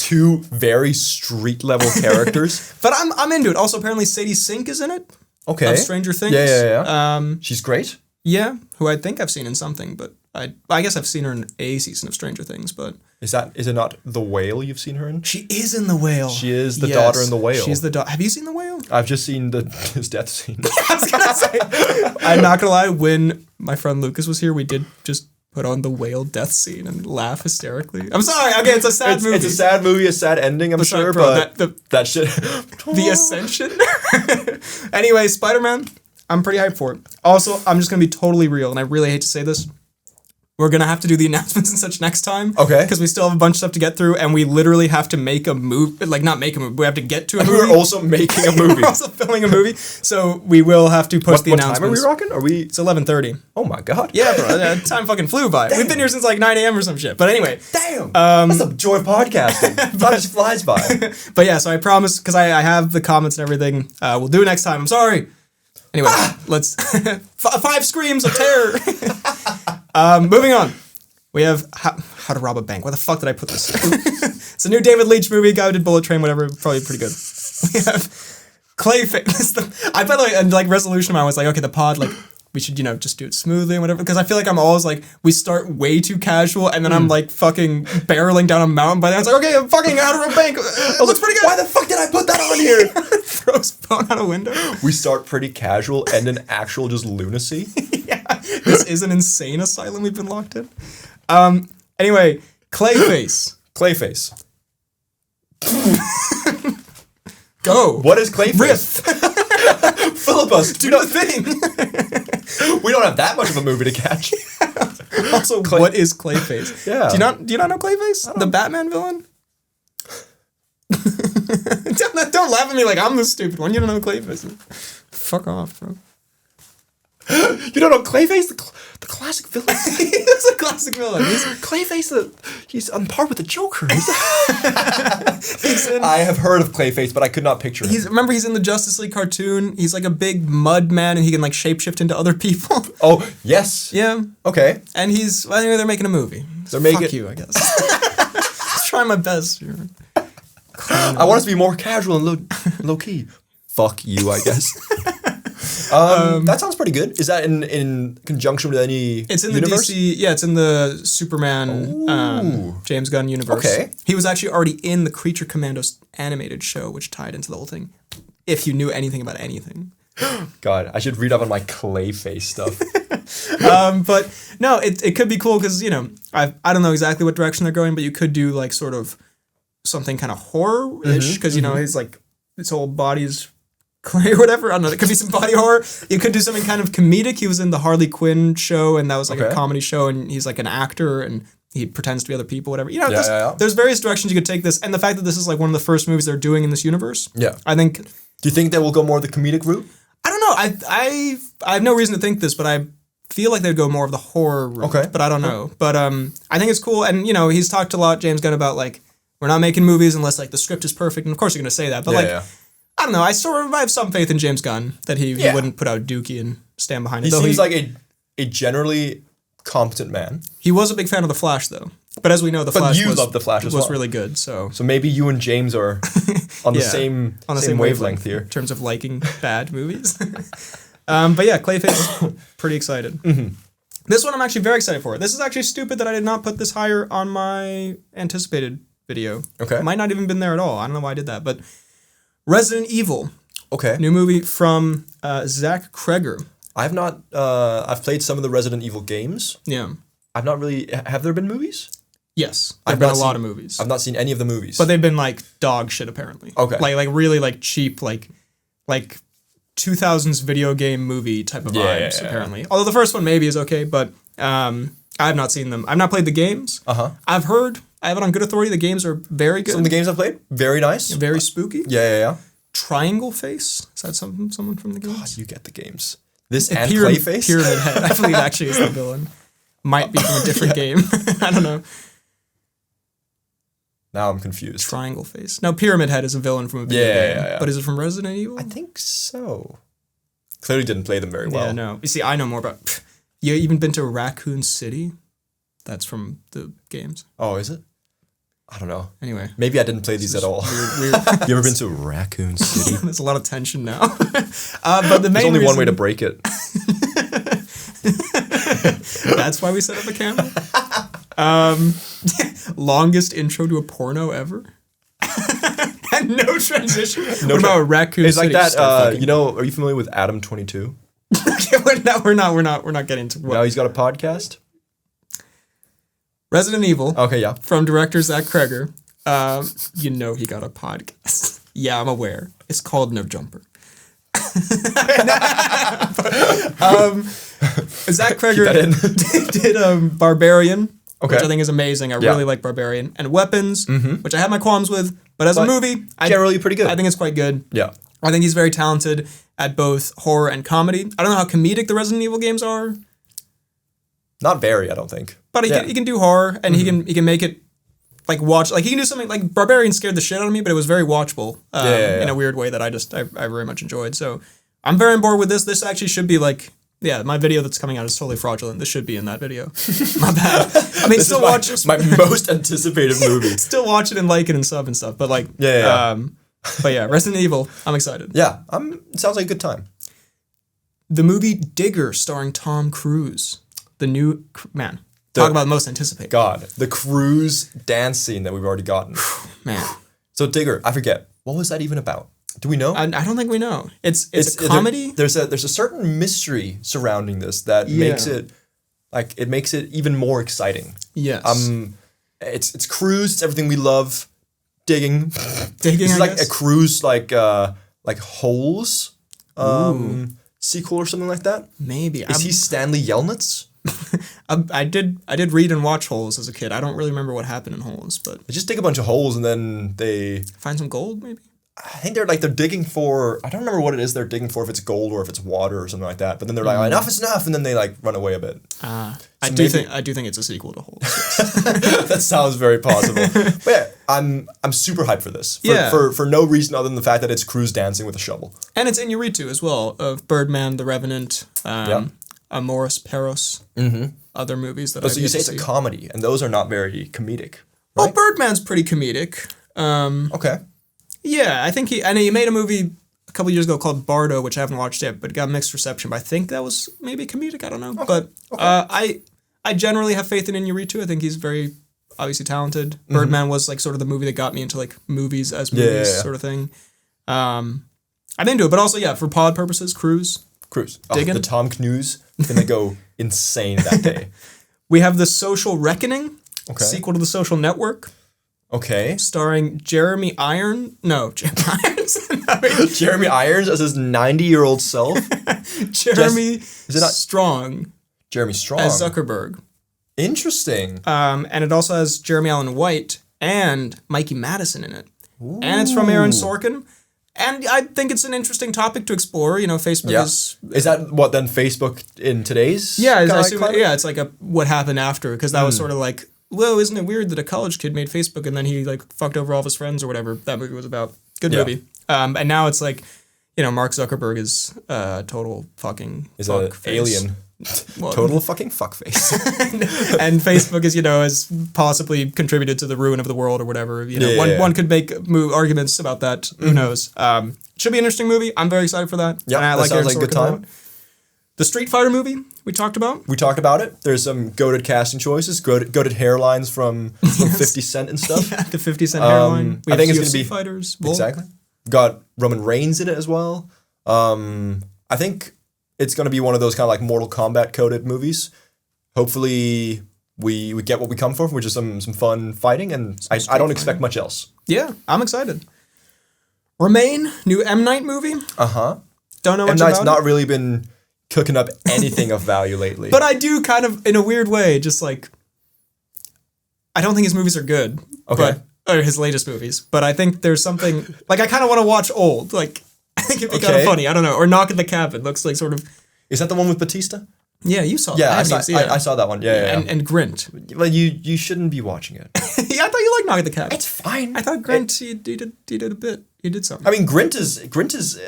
Two very street level characters. But I'm into it. Also, apparently Sadie Sink is in it. Okay. Of Stranger Things. Yeah. She's great. Yeah, who I think I've seen in something, but I guess I've seen her in a season of Stranger Things, but... Is it not The Whale you've seen her in? She is in The Whale. She is the daughter in The Whale. She's the daughter. Have you seen The Whale? I've just seen his death scene. I was gonna say, I'm not gonna lie, when my friend Lucas was here, we did just put on The Whale death scene and laugh hysterically. I'm sorry, okay, it's a sad movie. It's a sad movie, a sad ending, I'm sure, bro, but that shit... The Ascension? Anyway, Spider-Man, I'm pretty hyped for it. Also, I'm just gonna be totally real, and I really hate to say this. We're going to have to do the announcements and such next time. Okay. Because we still have a bunch of stuff to get through, and we literally have to make a movie. Like, not make a movie, we have to get to a movie. We're also making a movie. We're also filming a movie. So we will have to push the announcements. What time are we rocking? It's 11:30. Oh my god. Yeah, bro. Time fucking flew by. Damn. We've been here since like 9 a.m. or some shit. But anyway. Damn. That's the joy of podcasting. Time just flies by. But yeah, so I promise, because I have the comments and everything. We'll do it next time. I'm sorry. Anyway, let's... 5 screams of terror. Moving on. We have How to Rob a Bank. Where the fuck did I put this? It's a new David Leitch movie. Guy who did Bullet Train, whatever. Probably pretty good. We have Clayface. By the way, and like resolution of mine was like, okay, the pod, like, we should, just do it smoothly and whatever. Because I feel like I'm always like, we start way too casual and then I'm like fucking barreling down a mountain. By then it's like, okay, I'm fucking How to Rob a Bank. It looks pretty good. Why the fuck did I put that on here? Throws phone out a window. We start pretty casual and an actual just lunacy. Yeah. This is an insane asylum we've been locked in. Anyway, Clayface. Clayface. Go. What is Clayface? Riff. Philippus, do the thing. We don't have that much of a movie to catch. Also, what is Clayface? Yeah. Do you not know Clayface? The Batman villain? Don't laugh at me like I'm the stupid one. You don't know Clayface. Fuck off, bro. You don't know Clayface, the classic villain. He's a classic villain. Clayface, he's on par with the Joker. I have heard of Clayface, but I could not picture him. Remember, he's in the Justice League cartoon. He's like a big mud man, and he can like shapeshift into other people. Oh yes. Yeah. Okay. And anyway, they're making a movie. Fuck you, I guess. Just trying my best here. I want us to be more casual and low key. Fuck you, I guess. That sounds pretty good. Is that in conjunction with any It's in universe? the DC, yeah, it's in the Superman James Gunn universe. Okay. He was actually already in the Creature Commandos animated show, which tied into the whole thing, if you knew anything about anything. God, I should read up on my Clayface stuff. But no, it could be cool because, I don't know exactly what direction they're going, but you could do like sort of something kind of horror-ish because, he's like, his whole body's clay or whatever. I don't know. It could be some body horror. You could do something kind of comedic. He was in the Harley Quinn show, and that was like a comedy show, and he's like an actor, and he pretends to be other people, whatever. There's various directions you could take this, and the fact that this is like one of the first movies they're doing in this universe. Yeah. I think. Do you think they will go more the comedic route? I don't know. I have no reason to think this, but I feel like they'd go more of the horror route. Okay. But I don't know. But I think it's cool, and he's talked a lot, James Gunn, about like we're not making movies unless like the script is perfect, and of course you're gonna say that, but I don't know. I have some faith in James Gunn that he wouldn't put out Dookie and stand behind it. He seems like a generally competent man. He was a big fan of The Flash, though. But as we know, The Flash love The Flash as well. Was really good. So maybe you and James are on the same wavelength here in terms of liking bad movies. But yeah, Clayface, pretty excited. Mm-hmm. This one I'm actually very excited for. This is actually stupid that I did not put this higher on my anticipated video. Okay. It might not even been there at all. I don't know why I did that, but Resident Evil. Okay. New movie from Zach Kreger. I've not. I've played some of the Resident Evil games. Yeah. I've not really. Have there been movies? Yes. There've been a lot of movies. I've not seen any of the movies. But they've been like dog shit apparently. Okay. Like really like cheap like 2000s video game movie type of vibes apparently. Although the first one maybe is okay, but I have not seen them. I've not played the games. I've heard. I have it on good authority. The games are very good. Some of the games I've played, very nice. Very spooky. Yeah. Triangle Face? Is that someone from the games? God, you get the games. This and Clayface? Pyramid Head, I believe actually is the villain. Might be from a different game. I don't know. Now I'm confused. Triangle Face. No, Pyramid Head is a villain from a video game. Yeah. But is it from Resident Evil? I think so. Clearly didn't play them very well. Yeah, no. You see, I know more about... You even been to Raccoon City? That's from the games. Oh, is it? I don't know. Anyway. Maybe I didn't play these at all. Weird. You ever been to Raccoon City? There's a lot of tension now. But the main There's only one way to break it. That's why we set up a camera. Longest intro to a porno ever. And no transition. What about Raccoon It's City? like that. You know, are you familiar with Adam 22? Okay, we're not getting to what. Now he's got a podcast. Resident Evil. Okay, yeah. From director Zach Kreger. You know he got a podcast. Yeah, I'm aware. It's called No Jumper. Zach Kreger did Barbarian, which I think is amazing. I really like Barbarian. And Weapons, which I have my qualms with, but as a movie, generally pretty good. I think it's quite good. Yeah. I think he's very talented at both horror and comedy. I don't know how comedic the Resident Evil games are. Not very, I don't think. But he can do horror, and he can make it like watch, like he can do something like Barbarian scared the shit out of me, but it was very watchable in a weird way that I very much enjoyed. So I'm very on board with this. This actually should be like, my video that's coming out is totally fraudulent. This should be in that video. My bad. I mean, still watch my most anticipated movie. Still watch it and like it and sub and stuff. But like, but yeah, Resident Evil. I'm excited. Yeah, it sounds like a good time. The movie Digger, starring Tom Cruise. The new man. Talk about the most anticipated. God, the cruise dance scene that we've already gotten. Man. So Digger, I forget. What was that even about? Do we know? I don't think we know. It's a comedy. There's a certain mystery surrounding this that makes it even more exciting. Yes. It's cruise. It's everything we love. Digging. Digging. It's like a cruise, like Holes. Sequel or something like that. Maybe. Is he Stanley Yelnats? I did read and watch Holes as a kid. I don't really remember what happened in Holes, but they just dig a bunch of holes and then they find some gold, maybe. I think they're digging for, I don't remember what it is they're digging for, if it's gold or if it's water or something like that. But then they're like, enough is enough, and then they like run away a bit. I do think it's a sequel to Holes. That sounds very possible. But yeah, I'm super hyped for this. For no reason other than the fact that it's cruise dancing with a shovel. And it's Iñárritu as well, of Birdman, The Revenant, Amoris Perros, other movies that so you say it's a comedy, and those are not very comedic. Right? Well, Birdman's pretty comedic. Okay. Yeah, I think he made a movie a couple years ago called Bardo, which I haven't watched yet, but it got mixed reception. But I think that was maybe comedic. I don't know. Okay. But I generally have faith in Iñárritu. I think he's very obviously talented. Birdman was like sort of the movie that got me into like movies as movies sort of thing. I'm into it, but also for pod purposes, Cruise. The Tom Cnews is gonna go insane that day. We have The Social Reckoning, sequel to The Social Network. Okay. Starring Jeremy Irons. Jeremy Irons as his 90-year-old self. Jeremy Strong. Jeremy Strong. As Zuckerberg. Interesting. And it also has Jeremy Allen White and Mikey Madison in it. Ooh. And it's from Aaron Sorkin. And I think it's an interesting topic to explore. You know, Facebook is... Is that what then Facebook in today's... it's like what happened after. Because that was sort of like... Well, isn't it weird that a college kid made Facebook and then he like fucked over all of his friends or whatever that movie was about? Good movie. And now it's like, Mark Zuckerberg is total fucking fuckface. Alien. Total fucking fuckface. And Facebook is, has possibly contributed to the ruin of the world or whatever. One could make arguments about that. Who knows? Should be an interesting movie. I'm very excited for that. Yeah, that sounds like a good time. The Street Fighter movie we talked about. We talked about it. There's some goated casting choices, goated hairlines from 50 Cent and stuff. Yeah, the 50 Cent hairline. I think it's going to be fighters. Exactly. Got Roman Reigns in it as well. I think it's going to be one of those kind of like Mortal Kombat coded movies. Hopefully we get what we come for, which is some fun fighting, and I don't expect much else. Yeah, I'm excited. Remain, new M. Night movie. Don't know much about it. M. Night's not really been cooking up anything of value lately. But I do kind of, in a weird way, just like, I don't think his movies are good. Okay. Or his latest movies. But I think there's something, like I kind of want to watch old. Like, I think it'd be kind of funny. I don't know. Or Knock at the Cabin. Looks like sort of. Is that the one with Batista? Yeah, you saw that. Yeah, I saw that one. Yeah. And Grint. Well, you shouldn't be watching it. Yeah, I thought you liked Knock at the Cabin. It's fine. I thought Grint, he did a bit. He did something. I mean, Grint is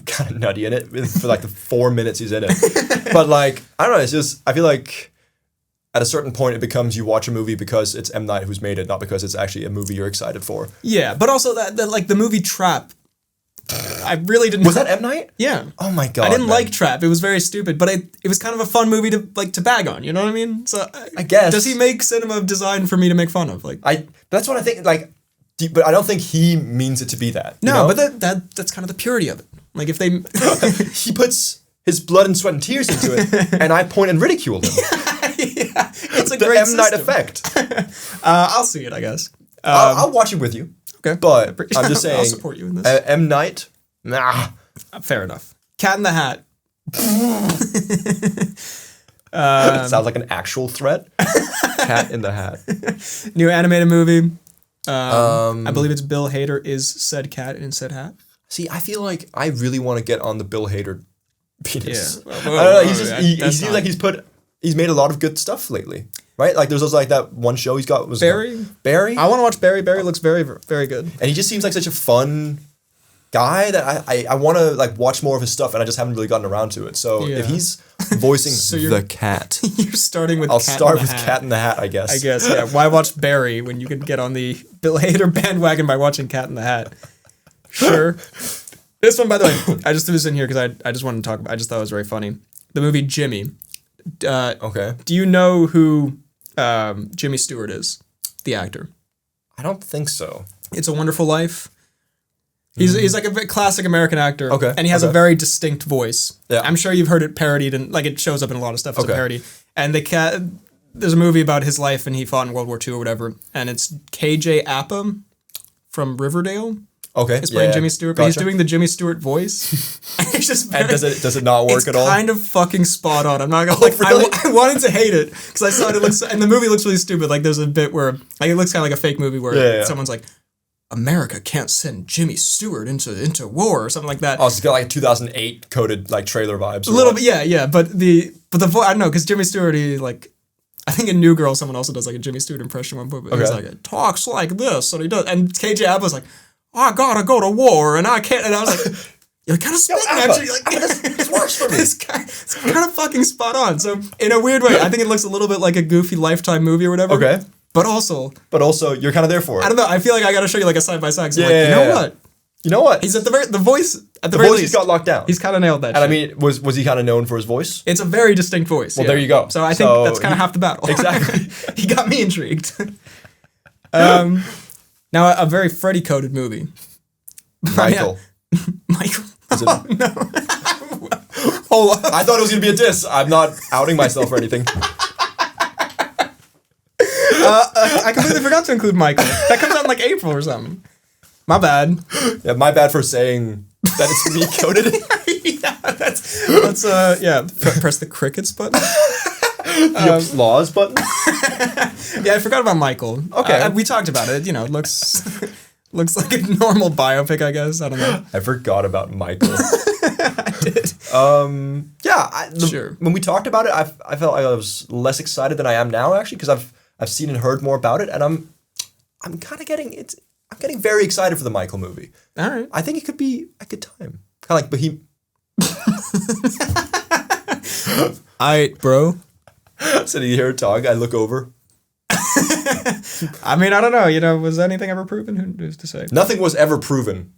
kind of nutty in it for like the 4 minutes he's in it. But like, I don't know. It's just, I feel like at a certain point it becomes you watch a movie because it's M. Night who's made it, not because it's actually a movie you're excited for. Yeah, but also that like the movie Trap. I really didn't. Was that M. Night? Yeah. Oh my god. I didn't like Trap. It was very stupid, but it was kind of a fun movie to bag on. You know what I mean? So I guess. Does he make cinema designed for me to make fun of? Like that's what I think. Like, but I don't think he means it to be that. No, but that's kind of the purity of it. Like if they he puts his blood and sweat and tears into it, and I point and ridicule him. Yeah, it's a the great M. Night system. effect. I'll see it, I guess. I'll watch it with you. Okay, but I'm just saying. I'll support you in this. M. Night. Nah. Fair enough. Cat in the Hat. Sounds like an actual threat. Cat in the Hat. New animated movie. I believe it's Bill Hader is said cat in said hat. See, I feel like I really want to get on the Bill Hader penis. Yeah. I don't know. He seems like he's made a lot of good stuff lately, right? Like there's also like that one show he's got was Barry. I want to watch Barry. Barry looks very, very good. And he just seems like such a fun guy that I want to like watch more of his stuff, and I just haven't really gotten around to it. So if he's voicing the cat, you're starting with. I'll start with Cat in the Hat, I guess. Yeah. Why watch Barry when you can get on the Bill Hader bandwagon by watching Cat in the Hat? Sure. This one, by the way, I just threw this in here because I just wanted to talk about. I just thought it was very funny. The movie Jimmy. Okay. Do you know who Jimmy Stewart is? The actor. I don't think so. It's a Wonderful Life. He's like a classic American actor. Okay. And he has a very distinct voice. Yeah. I'm sure you've heard it parodied and like it shows up in a lot of stuff as a parody. And there's a movie about his life and he fought in World War II or whatever. And it's KJ Apa from Riverdale. Okay. He's playing Jimmy Stewart, but he's doing the Jimmy Stewart voice. It's just very, and does it not work at all? It's kind of fucking spot on. I'm not gonna like. Really? I wanted to hate it because I saw it. And the movie looks really stupid. Like there's a bit where like it looks kind of like a fake movie where someone's like, America can't send Jimmy Stewart into war or something like that. Oh, it's got like 2008 coded like trailer vibes. A little bit, yeah. But the voice, I don't know, because Jimmy Stewart, he like, I think in New Girl, someone also does like a Jimmy Stewart impression one point, but he's like, it talks like this, and he does. And KJ Aba's like, I gotta go to war, and I can't. And I was like, you're kind of spitting actually. Like, this works for me. It's kind of fucking spot on. So in a weird way, I think it looks a little bit like a goofy Lifetime movie or whatever. Okay. But also, you're kind of there for it. I don't know. I feel like I got to show you like a side by side. Yeah, You know what? He's at the voice at the very least. He's got locked down. He's kind of nailed that. And I mean, was he kind of known for his voice? It's a very distinct voice. Well, there you go. So I think that's kind of half the battle. Exactly. He got me intrigued. Now a very Freddy coded movie. Michael. Michael. Is it? Oh, no. Hold on. I thought it was gonna be a diss. I'm not outing myself or anything. I completely forgot to include Michael. That comes out in like April or something. My bad. Yeah, my bad for saying that it's me coded. Press the crickets button. The applause button. Yeah, I forgot about Michael. Okay, we talked about it. You know, it looks like a normal biopic, I guess. I don't know. I forgot about Michael. I did. Sure. When we talked about it, I felt like I was less excited than I am now, actually, because I've seen and heard more about it, and I'm kind of getting very excited for the Michael movie. All right. I think it could be a good time. Kind of like Bohemian. Aight, bro. So you hear a talk, I look over. I mean, I don't know. You know, was anything ever proven? Who's to say? Nothing was ever proven.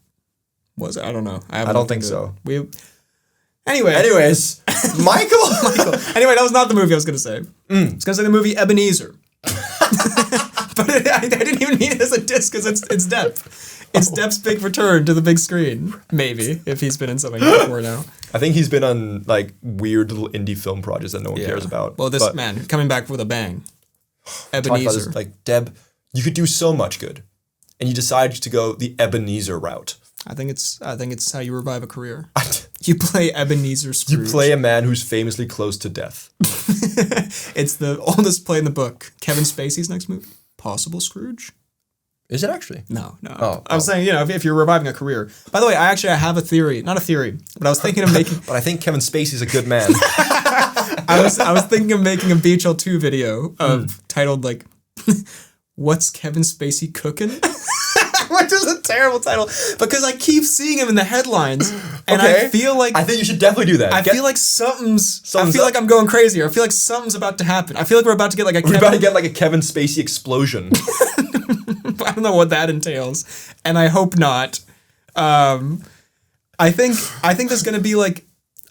Was it? I don't know. I don't think so. Anyways, Michael. Anyway, that was not the movie I was going to say. I was going to say the movie Ebenezer. But I didn't even mean it as a diss because it's Depp. It's Depp's big return to the big screen. Maybe, if he's been in something before now. I think he's been on like weird little indie film projects that no one cares about. Well, this man coming back with a bang. Ebenezer. Like, Deb, you could do so much good. And you decided to go the Ebenezer route. I think it's how you revive a career. You play Ebenezer Scrooge. You play a man who's famously close to death. It's the oldest play in the book. Kevin Spacey's next movie. Possible Scrooge? Is it actually? No. I was saying, you know, if you're reviving a career. By the way, I have a theory. Not a theory, but I was thinking of making... But I think Kevin Spacey's a good man. I was thinking of making a BHL2 video titled, like, What's Kevin Spacey Cooking? Which is a terrible title. Because I keep seeing him in the headlines. And I feel like... I think you should definitely do that. I feel like I feel like I'm going crazy. Or I feel like something's about to happen. I feel like we're about to get like a Kevin Spacey explosion. I don't know what that entails. And I hope not. I think there's gonna be like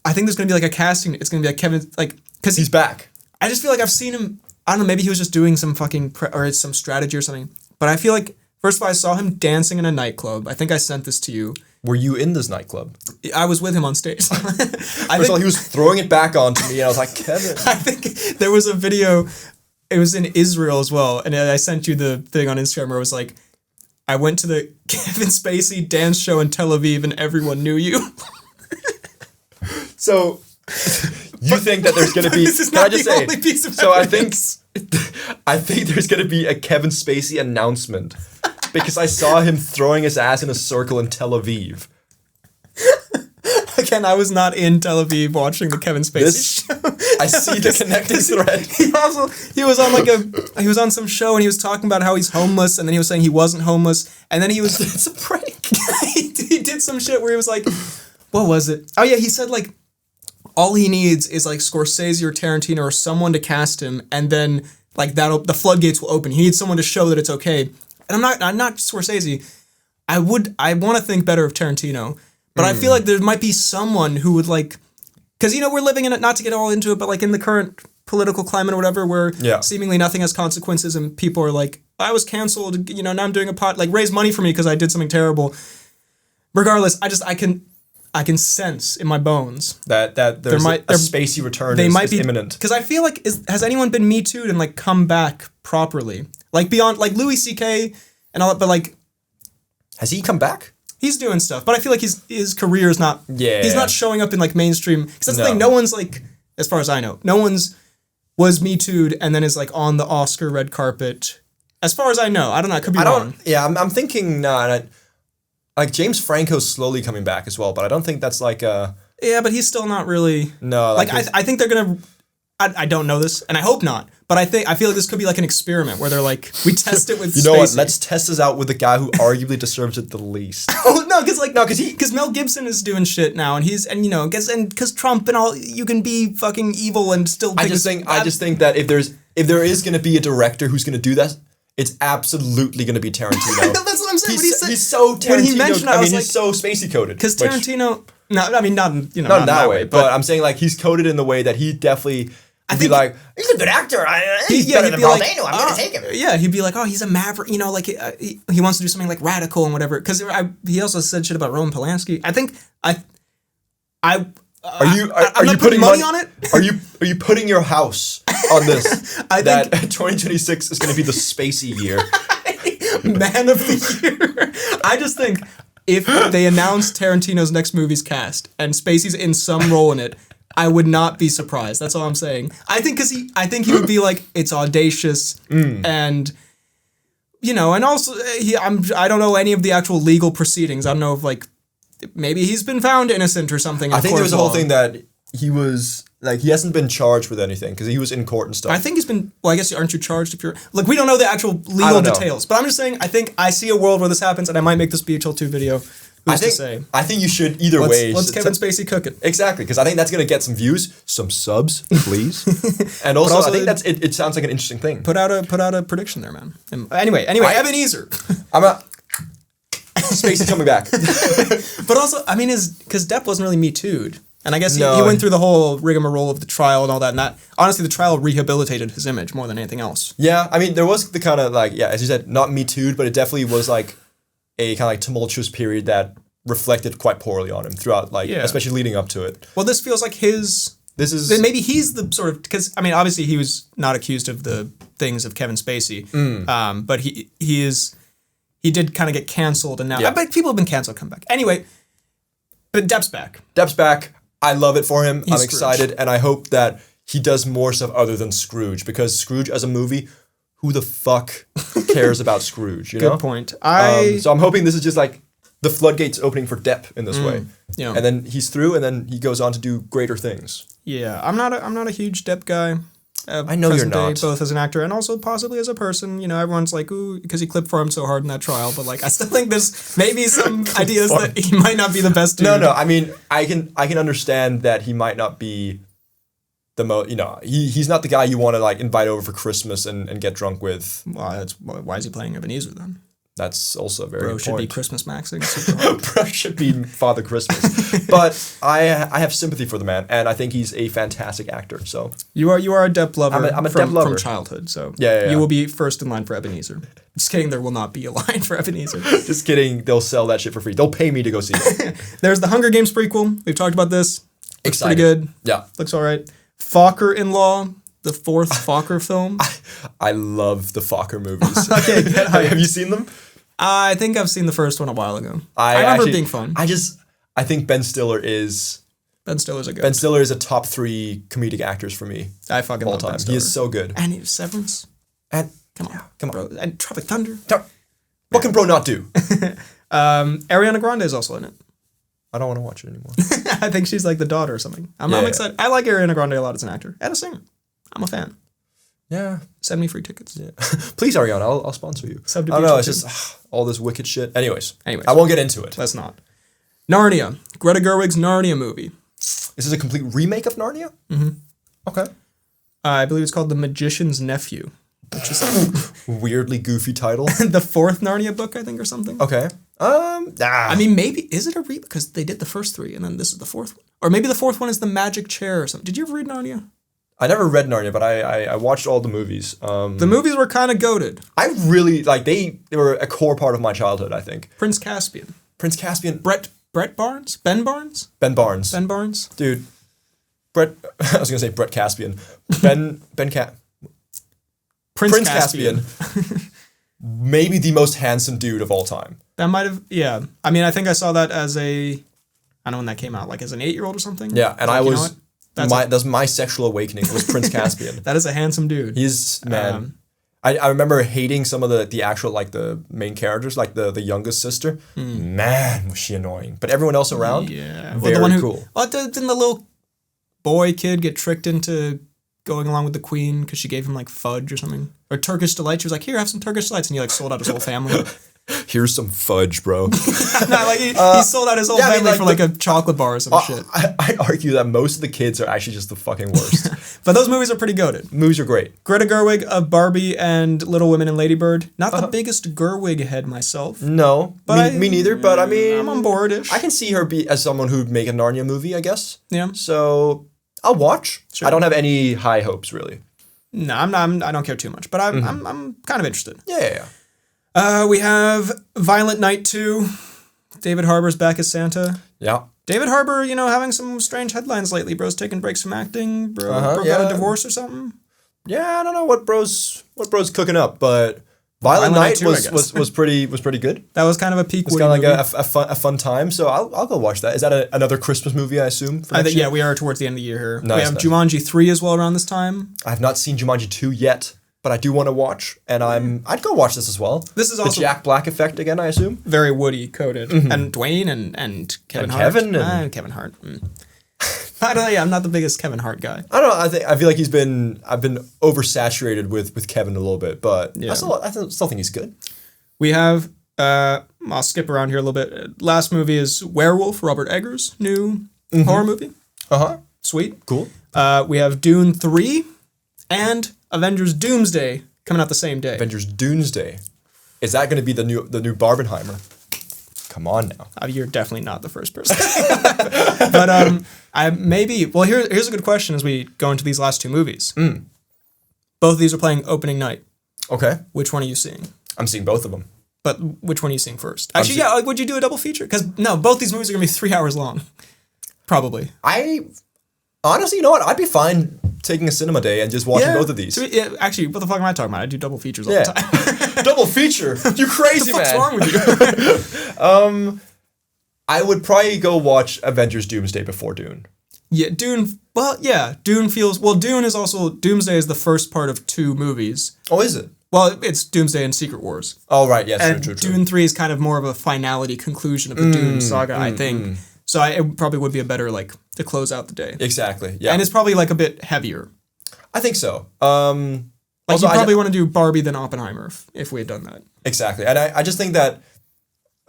a casting. It's gonna be like Kevin, like, because he's back. I just feel like I've seen him. I don't know. Maybe he was just doing some fucking or it's some strategy or something. But I feel like first of all, I saw him dancing in a nightclub. I think I sent this to you. Were you in this nightclub? I was with him on stage. First of all, he was throwing it back onto me, and I was like, Kevin. I think there was a video. It was in Israel as well, and I sent you the thing on Instagram where it was like, I went to the Kevin Spacey dance show in Tel Aviv, and everyone knew you. So, you think that there's going to be... This is can not I just the say, only piece of so evidence. I think there's going to be a Kevin Spacey announcement because I saw him throwing his ass in a circle in Tel Aviv. Again, I was not in Tel Aviv watching the Kevin Spacey show. I see the connected thread. He was on some show and he was talking about how he's homeless, and then he was saying he wasn't homeless, and then he was... It's a prank. he did some shit where he was like, what was it? Oh yeah, he said like, all he needs is like Scorsese or Tarantino or someone to cast him, and then like the floodgates will open. He needs someone to show that it's okay. And I'm not Scorsese. I want to think better of Tarantino, but I feel like there might be someone who would like, because we're living in it, not to get all into it, but like in the current political climate or whatever, where seemingly nothing has consequences, and people are like, I was canceled, now I'm doing raise money for me because I did something terrible. Regardless, I can sense in my bones that there's a Spacey return is imminent. Because I feel like, has anyone been Me Too'd and like come back properly? Like beyond, like Louis C.K. and all that, but like... Has he come back? He's doing stuff, but I feel like his career is not... Yeah. He's not showing up in like mainstream... Because that's the thing, no one's like, as far as I know, no one's was Me Too'd and then is like on the Oscar red carpet. As far as I know. I don't know, I could be wrong. Yeah, I'm thinking... like James Franco's slowly coming back as well, but I don't think that's like a... Yeah, but he's still not really... No. Like I think they're going to... I don't know this, and I hope not, but I feel like this could be like an experiment where they're like, we test it with You know Spacey. what, let's test this out with the guy who arguably deserves it the least. Oh, no, because Mel Gibson is doing shit now, and because Trump and all, you can be fucking evil and still... I just think that if there is going to be a director who's going to do that, it's absolutely going to be Tarantino. That's what I'm saying. He's so Tarantino. When he mentioned it, he's so Spacey coded. Because Tarantino... No, I mean, not in that way. But I'm saying like he's coded in the way that he definitely... I'd be like, he's a good actor. He's better than Paul Dano. I'm going to take him. Yeah, he'd be like, oh, he's a maverick. Like he wants to do something like radical and whatever. Because he also said shit about Roman Polanski. I think Are you putting money on it? Are you putting your house on this? I think 2026 is going to be the Spacey year. Man of the year. I just think if they announce Tarantino's next movie's cast and Spacey's in some role in it, I would not be surprised. That's all I'm saying. I think he would be like, it's audacious and and also I don't know any of the actual legal proceedings. I don't know if like maybe he's been found innocent or something. I think there was a whole thing that he was like, he hasn't been charged with anything because he was in court and stuff. I think he's been. Well, I guess aren't you charged if you're like, we don't know the actual legal details, but I'm just saying. I think I see a world where this happens, and I might make this BHL2 video. I think you should either way. Let's Kevin Spacey cook it. Exactly, because I think that's gonna get some views, some subs, please, and also I think it sounds like an interesting thing. Put out a prediction there, man. Anyway, Ebenezer. Spacey coming back, but also I mean, because Depp wasn't really Me Too'd. And I guess he went through the whole rigmarole of the trial and all that. And that, honestly, the trial rehabilitated his image more than anything else. Yeah, I mean, there was the kind of like, as you said, not Me Too'd, but it definitely was like a kind of like tumultuous period that reflected quite poorly on him throughout, like, especially leading up to it. Well, this feels like then maybe he's the sort of, because, I mean, obviously he was not accused of the things of Kevin Spacey, but he did kind of get canceled, and now, I bet people have been canceled, come back. Anyway, but Depp's back. I love it for him. I'm excited, and I hope that he does more stuff other than Scrooge, because Scrooge as a movie, who the fuck cares about Scrooge, you know? Good point. So I'm hoping this is just like the floodgates opening for Depp in this way. Yeah. And then he's through, and then he goes on to do greater things. Yeah, I'm not a huge Depp guy. I know you're not. Both as an actor and also possibly as a person. Everyone's like, ooh, because he clip farmed so hard in that trial. But like, I still think there's maybe some ideas that he might not be the best dude. No. I mean, I can understand that he might not be the most. He's not the guy you want to like invite over for Christmas and get drunk with. Well, why is he playing Ebenezer then? That's also very Bro important. should be Christmas maxing. Super hard. Bro should be Father Christmas. But I have sympathy for the man, and I think he's a fantastic actor. So You are a Depp lover. I'm a from, Depp lover. from childhood. So Yeah. You will be first in line for Ebenezer. Just kidding. There will not be a line for Ebenezer. Just kidding. They'll sell that shit for free. They'll pay me to go see it. There's the Hunger Games prequel. We've talked about this. Looks Excited. pretty good. Yeah. Looks all right. Focker-in-Law, the fourth Focker film. I love the Focker movies. Okay, good. Have you seen them? I think I've seen the first one a while ago. I remember actually- it being fun. I think Ben Stiller is Ben Stiller's a good. Ben Stiller is a top 3 comedic actors for me I fucking all love Ben time. Stiller. He is so good. And he was Severance. And Come on, come on. bro. And Tropic Thunder. What can bro not do? Ariana Grande is also in it. I don't want to watch it anymore. I think she's like the daughter or something. I'm Yeah. excited. I like Ariana Grande a lot as an actor and a singer. I'm a fan. Yeah. Send me free tickets. Yeah. Please, Ariana, I'll sponsor you. Sub to I don't know. Beach It's just all this wicked shit. Anyways, Anyways. I won't get into it. Let's not. Narnia. Greta Gerwig's Narnia movie. Is this a complete remake of Narnia? Mm-hmm. Okay. I believe it's called The Magician's Nephew, which is Weirdly goofy title. the fourth Narnia book, I think, or something. Okay. I mean, maybe, is it a remake? Because they did the first 3, and then this is the fourth one. Or maybe the fourth one is The Magic Chair or something. Did you ever read Narnia? I never read Narnia, but I watched all the movies. The movies were kind of goated. I really, like, they were a core part of my childhood, I think. Prince Caspian. Prince Caspian. Brett Barnes? Ben Barnes? Ben Barnes. Ben Barnes? Dude. I was going to say Brett Caspian. Prince Caspian. Maybe the most handsome dude of all time. That might have, yeah. I mean, I think I saw that as I don't know when that came out, like as an 8-year-old or something. Yeah, and like, I you know was, what? that's my sexual awakening was Prince Caspian. That is a handsome dude. He's, man. I remember hating some of the actual, like, the main characters, like the youngest sister. Man, was she annoying. But everyone else around, Yeah. very the one who, cool. Oh, didn't the little boy kid get tricked into going along with the queen because she gave him, like, fudge or something? Or Turkish Delight. She was like, here, have some Turkish Delights. And he, like, sold out his whole family. Here's some fudge, bro. No, like, he sold out his whole yeah, I mean, family like, for, like, a chocolate bar or some shit. I argue that most of the kids are actually just the fucking worst. But those movies are pretty goated. Movies are great. Greta Gerwig of Barbie and Little Women and Lady Bird. Not the biggest Gerwig head myself. No, But me neither. But I mean, I'm on board-ish. I can see her be as someone who'd make a Narnia movie, I guess. Yeah. So I'll watch. Sure. I don't have any high hopes really. No, I'm not. I don't care too much, but I'm kind of interested. Yeah. We have Violent Night 2. David Harbour's back as Santa. Yeah. David Harbour, having some strange headlines lately. Bro's taking breaks from acting. Bro got yeah. a divorce or something. Yeah, I don't know what bro's cooking up, but Violent Night 2, was pretty good. That was kind of a peak. It's kind of like a fun time, so I'll go watch that. Is that another Christmas movie? I assume. For next year? Yeah, we are towards the end of the year here. Nice, We have nice. Jumanji 3 as well around this time. I have not seen Jumanji 2 yet, but I do want to watch, and I'd go watch this as well. This is the also Jack Black effect again, I assume. very Woody coded, and Dwayne and Kevin And Hart. Kevin and Kevin Hart. I don't know. Yeah, I'm not the biggest Kevin Hart guy. I don't know. I feel like I've been oversaturated with Kevin a little bit, but Yeah. I still think he's good. We have. I'll skip around here a little bit. Last movie is Werwulf, Robert Eggers' new horror movie. Sweet. Cool. We have Dune 3 and Avengers Doomsday coming out the same day. Avengers Doomsday. Is that going to be the new Barbenheimer? Come on now. You're definitely not the first person. But I maybe. Well, here's a good question as we go into these last two movies. Both of these are playing opening night. Okay. Which one are you seeing? I'm seeing both of them. But which one are you seeing first? Actually, yeah. Would you do a double feature? Because no, both these movies are gonna be 3 hours long. Probably. Honestly, you know what? I'd be fine taking a cinema day and just watching both of these. Actually, what the fuck am I talking about? I do double features all the time. Double feature? You crazy What the fuck's man. wrong with you? I would probably go watch Avengers Doomsday before Dune. Yeah, Dune. Well, yeah, Dune feels. Well, Dune is also Doomsday is the first part of 2 movies. Oh, is it? Well, it's Doomsday and Secret Wars. Oh, right. Yes, And true. Dune 3 is kind of more of a finality conclusion of the Dune saga, I think. So it probably would be a better, like, to close out the day. Exactly, yeah. And it's probably, like, a bit heavier. I think so. Like, also, you probably want to do Barbie than Oppenheimer if we had done that. Exactly. And I just think that,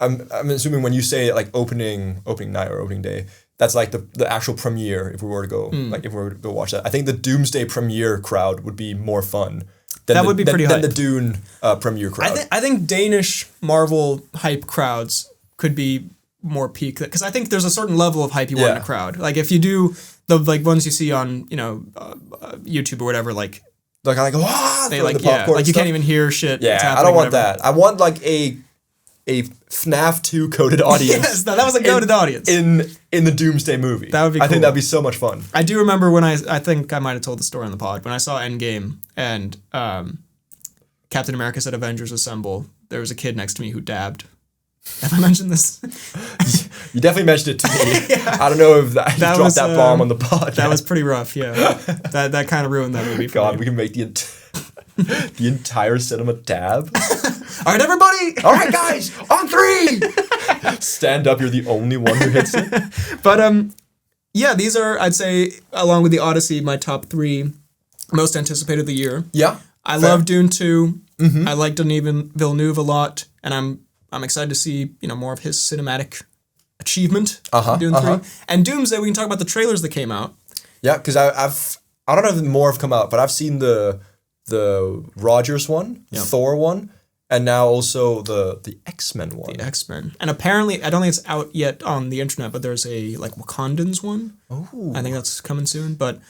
I'm assuming when you say, like, opening night or opening day, that's, like, the actual premiere, if we were to go, if we were to go watch that. I think the Doomsday premiere crowd would be more fun. That would be pretty hype. Than the Dune premiere crowd. I think Danish Marvel hype crowds could be more peak, because I think there's a certain level of hype you want in a crowd. Like if you do the like ones you see on YouTube or whatever, like wow, they like like you can't even hear shit. Yeah, I don't want that. I want like a FNAF 2 coded audience. Yes, that was a coded audience in the Doomsday movie. That would be cool. I think that'd be so much fun. I do remember when I think I might have told the story on the pod when I saw Endgame and Captain America said Avengers Assemble. There was a kid next to me who dabbed. Have I mentioned this? You definitely mentioned it to me. Yeah. I don't know if that dropped was, that bomb on the pod. That was pretty rough, yeah. that kind of ruined that movie for me. We can make the entire cinema dab. All right, everybody! All right, guys! On 3! Stand up, you're the only one who hits it. But, yeah, these are, I'd say, along with the Odyssey, my top 3 most anticipated of the year. Yeah. I love Dune 2. Mm-hmm. I like Denis Villeneuve a lot, and I'm excited to see more of his cinematic achievement in Dune 3. And Doomsday, we can talk about the trailers that came out. Yeah, because I don't know if more have come out, but I've seen the Rogers one, Thor one, and now also the X-Men one. The X-Men. And apparently, I don't think it's out yet on the internet, but there's a like Wakandans one. Oh. I think that's coming soon, but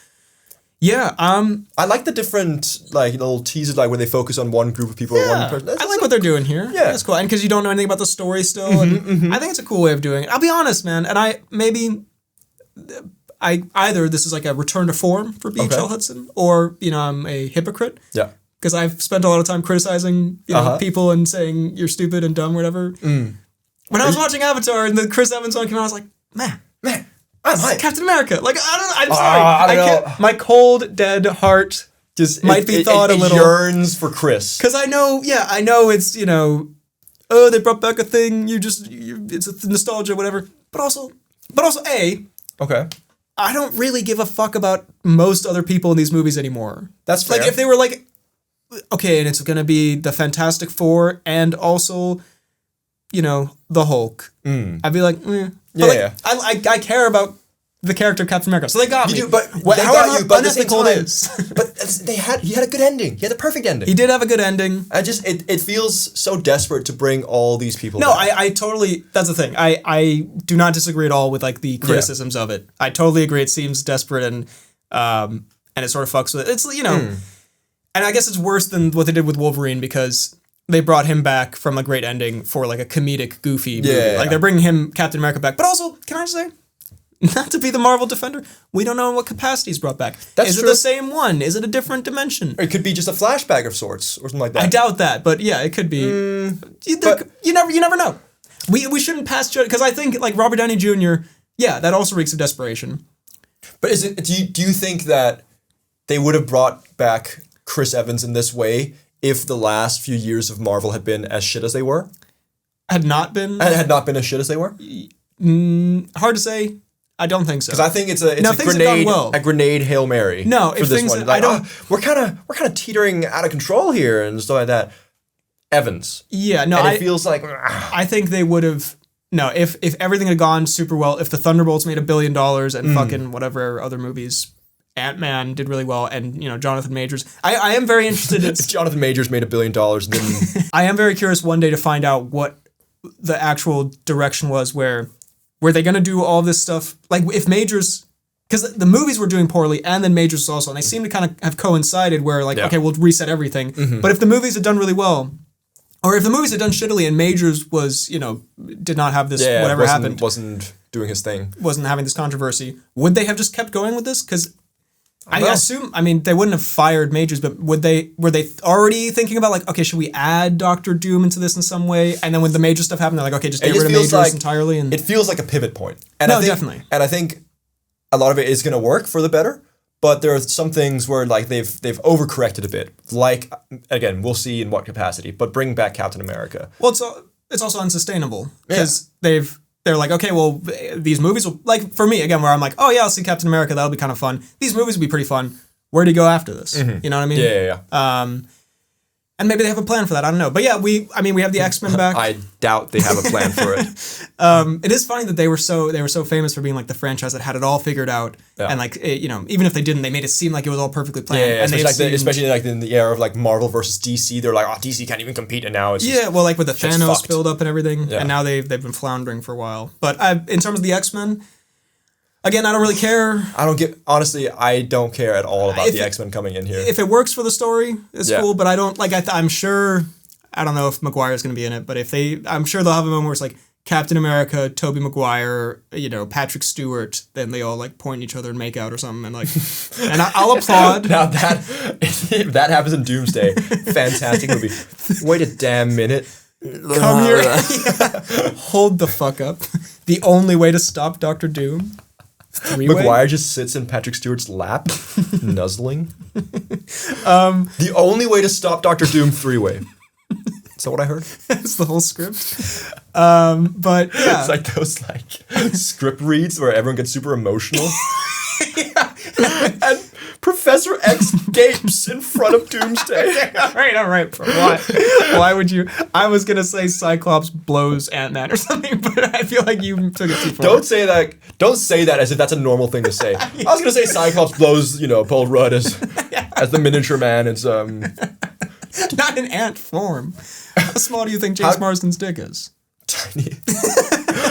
yeah, I like the different like little teasers, like where they focus on one group of people or one person. I like what they're doing here. Yeah, that's cool. And because you don't know anything about the story still, and I think it's a cool way of doing it. I'll be honest, man, and either this is like a return to form for B.H.L. Hudson, or I'm a hypocrite. Yeah. Because I've spent a lot of time criticizing people and saying you're stupid and dumb, or whatever. When I was watching Avatar and the Chris Evans one came out, I was like, man. I'm hyped. Captain America. Like, I'm sorry. I know. My cold, dead heart just might be thawed a little. It yearns for Chris. Because I know it's, they brought back a thing, it's a nostalgia, whatever. But also, okay. I don't really give a fuck about most other people in these movies anymore. That's fair. Like, if they were like, okay, and it's going to be the Fantastic Four and also, the Hulk. I'd be like, But I care about the character of Captain America, so they got me. You do, but they got you. But at the same time, but he had a good ending. He had a perfect ending. He did have a good ending. It feels so desperate to bring all these people. No, back. I totally. That's the thing. I do not disagree at all with like the criticisms of it. I totally agree. It seems desperate and it sort of fucks with it. It's and I guess it's worse than what they did with Wolverine because they brought him back from a great ending for like a comedic, goofy movie. Yeah. Like they're bringing him, Captain America, back. But also, can I just say, not to be the Marvel defender, we don't know in what capacity he's brought back. Is it the same one? Is it a different dimension? Or it could be just a flashback of sorts or something like that. I doubt that, but yeah, it could be. You never know. We shouldn't pass judge because I think like Robert Downey Jr. Yeah, that also reeks of desperation. But is it? Do you think that they would have brought back Chris Evans in this way if the last few years of Marvel had been as shit as they were? Had not been as shit as they were? Hard to say. I don't think so. Because I think it's a grenade Hail Mary. No, for this one. Like, we're kind of teetering out of control here and stuff like that. Evans. Yeah, no, and it feels like I think they would have. No, if everything had gone super well, if the Thunderbolts made $1 billion and fucking whatever other movies. Ant-Man did really well, and Jonathan Majors. I am very interested in... If Jonathan Majors made $1 billion, then... I am very curious one day to find out what the actual direction was, were they going to do all this stuff? Like, if Majors... Because the movies were doing poorly, and then Majors also, and they seem to kind of have coincided where, like, okay, we'll reset everything. Mm-hmm. But if the movies had done really well, or if the movies had done shittily and Majors was, did not have this, whatever happened... wasn't doing his thing. Wasn't having this controversy, would they have just kept going with this? Because... I assume, they wouldn't have fired Majors, but were they already thinking about like, okay, should we add Doctor Doom into this in some way? And then when the Major stuff happened, they're like, okay, just get rid of Majors entirely. And it feels like a pivot point. And definitely. And I think a lot of it is going to work for the better, but there are some things where like they've overcorrected a bit. Like, again, we'll see in what capacity, but bring back Captain America. Well, it's also unsustainable because they're like, okay, well, these movies will, like, for me, again, where I'm like, oh, yeah, I'll see Captain America, that'll be kind of fun. These movies will be pretty fun. Where do you go after this? Mm-hmm. You know what I mean? Yeah. And maybe they have a plan for that. I don't know. But yeah, we have the X-Men back. I doubt they have a plan for it. It is funny that they were so famous for being like the franchise that had it all figured out. Yeah. And like, even if they didn't, they made it seem like it was all perfectly planned. Yeah, and especially like in the era of like Marvel versus DC, they're like, DC can't even compete, and now it's like with the Thanos build up and everything, yeah. and now they've been floundering for a while. But in terms of the X-Men, again, I don't really care. Honestly, I don't care at all about the X-Men coming in here. If it works for the story, it's cool, but I don't, like, I'm sure, I don't know if Maguire's going to be in it, but I'm sure they'll have a moment where it's like Captain America, Tobey Maguire, Patrick Stewart, then they all like point at each other and make out or something, and like, and I'll applaud. Now if that happens in Doomsday, fantastic movie. Wait a damn minute. Come here. Hold the fuck up. The only way to stop Dr. Doom. Maguire just sits in Patrick Stewart's lap, nuzzling. The only way to stop Dr. Doom, 3-way. Is that what I heard? That's the whole script. But yeah. It's like those script reads where everyone gets super emotional. Yeah. And Professor X gapes in front of Doomsday. All right. Why would you? I was going to say Cyclops blows Ant-Man or something, but I feel like you took it too far. Don't say that as if that's a normal thing to say. I was going to say Cyclops blows, Paul Rudd as the miniature man. It's not in ant form. How small do you think James Marsden's dick is? Tiny.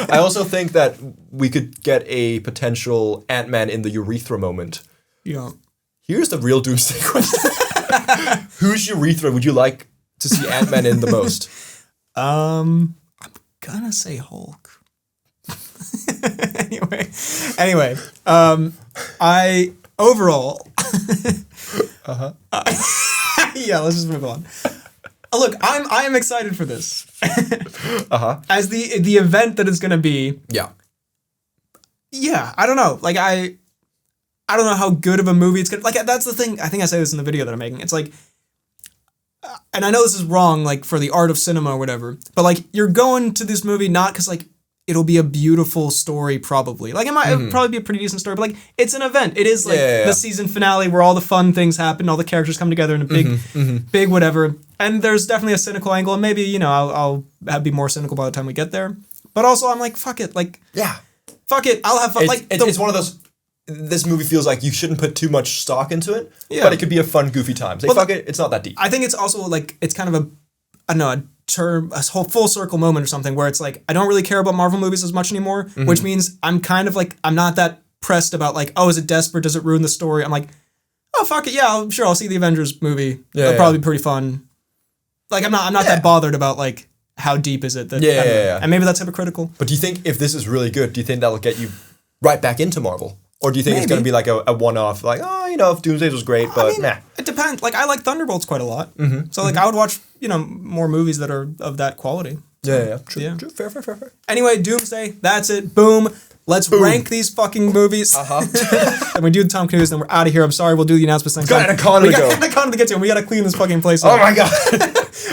I also think that we could get a potential Ant-Man in the urethra moment. Yeah. Here's the real Doomsday question. Whose urethra would you like to see Ant-Man in the most? I'm gonna say Hulk. Anyway, I overall. Yeah, let's just move on. Look, I am excited for this. As the event that it's gonna be. Yeah. Yeah, I don't know. Like I don't know how good of a movie it's gonna. Like, that's the thing. I think I say this in the video that I'm making. It's like, and I know this is wrong, like for the art of cinema or whatever. But like, you're going to this movie not because like it'll be a beautiful story, probably. Like, it'll probably be a pretty decent story. But like, it's an event. It is like the season finale where all the fun things happen, all the characters come together in a big whatever. And there's definitely a cynical angle, and maybe I'll be more cynical by the time we get there. But also, I'm like, fuck it, like fuck it, I'll have fun. It's one of those. This movie feels like you shouldn't put too much stock into it, but it could be a fun, goofy time. Like, fuck it, it's not that deep. I think it's also like, it's kind of a whole full circle moment or something where it's like, I don't really care about Marvel movies as much anymore, which means I'm kind of like, I'm not that pressed about like, oh, is it desperate? Does it ruin the story? I'm like, oh, fuck it, yeah, I'll see the Avengers movie. It'll probably be pretty fun. Like, I'm not that bothered about like, how deep is it? And maybe that's hypocritical. But do you think if this is really good, do you think that'll get you right back into Marvel? Or do you think it's going to be like a one-off, like, if Doomsday was great, but nah. It depends. Like, I like Thunderbolts quite a lot. So, like, I would watch, more movies that are of that quality. So, True. Fair. Anyway, Doomsday, that's it. Boom. Let's rank these fucking movies. And we do the Tom Cnews, then we're out of here. I'm sorry, we'll do the announcements next time. Got Anaconda to go. Anaconda to get to, and we got to clean this fucking place up. up. Oh my God.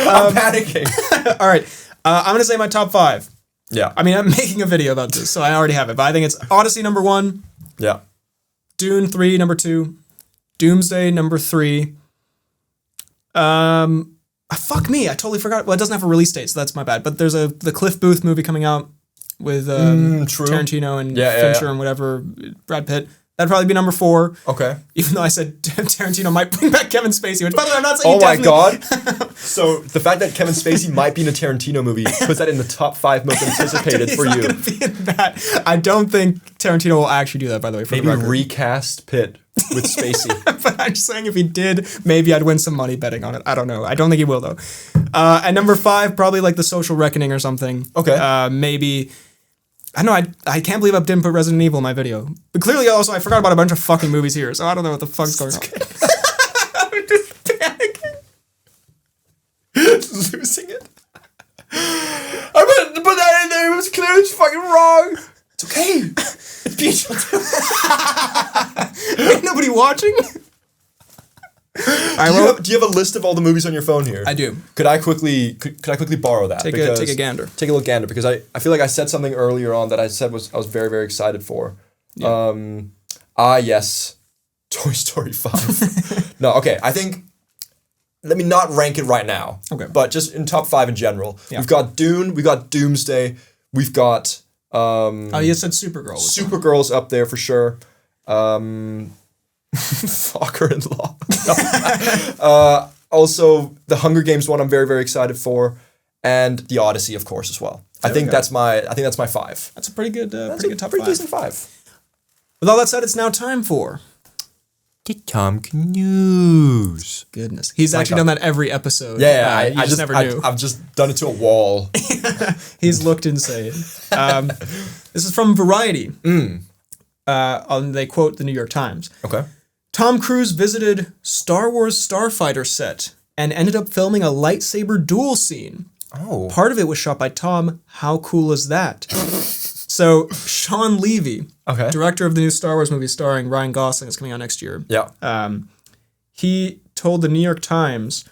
I'm panicking. All right. I'm going to say my top 5. Yeah. I mean, I'm making a video about this, so I already have it. But I think it's Odyssey number 1. Yeah. Dune 3 number 2. Doomsday number 3. Fuck me, I totally forgot. Well, it doesn't have a release date, so that's my bad. But there's the Cliff Booth movie coming out with Tarantino and Fincher and whatever, Brad Pitt. That'd probably be number 4. Okay. Even though I said Tarantino might bring back Kevin Spacey, which, by the way, I'm not saying. Oh my God. So the fact that Kevin Spacey might be in a Tarantino movie puts that in the top 5 most anticipated for you. He's not gonna be in that. I don't think Tarantino will actually do that, by the way. Maybe recast Pitt with Spacey. But I'm just saying, if he did, maybe I'd win some money betting on it. I don't know. I don't think he will, though. And number 5, probably like The Social Reckoning or something. Okay. Maybe. I know, I can't believe I didn't put Resident Evil in my video. But clearly, also, I forgot about a bunch of fucking movies here, so I don't know what the fuck's going on. I'm just panicking. Losing it. I put that in there, it was clear, it's fucking wrong. It's okay. It's beautiful. Ain't nobody watching? Do you have a list of all the movies on your phone here? I do. Could I quickly borrow that? Take a gander. Take a little gander, because I feel like I said something earlier on that I said I was very, very excited for. Yeah. Yes, Toy Story 5. No, okay. I think let me not rank it right now. Okay. But just in top 5 in general. Yeah. We've got Dune, we've got Doomsday, we've got you said Supergirl. Supergirl's up there for sure. Focker-in-Law. Also, the Hunger Games one I'm very, very excited for. And the Odyssey, of course, as well. I think that's my 5. That's a pretty good top pretty 5. decent 5. With all that said, it's now time for The Cnews. Goodness. He's actually done that every episode. Yeah, I just never knew. I've just done it to a wall. He's looked insane. This is from Variety. They quote the New York Times. Okay. Tom Cruise visited Star Wars Starfighter set and ended up filming a lightsaber duel scene. Oh. Part of it was shot by Tom. How cool is that? So Sean Levy, director of the new Star Wars movie starring Ryan Gosling, is coming out next year. Yeah. He told the New York Times,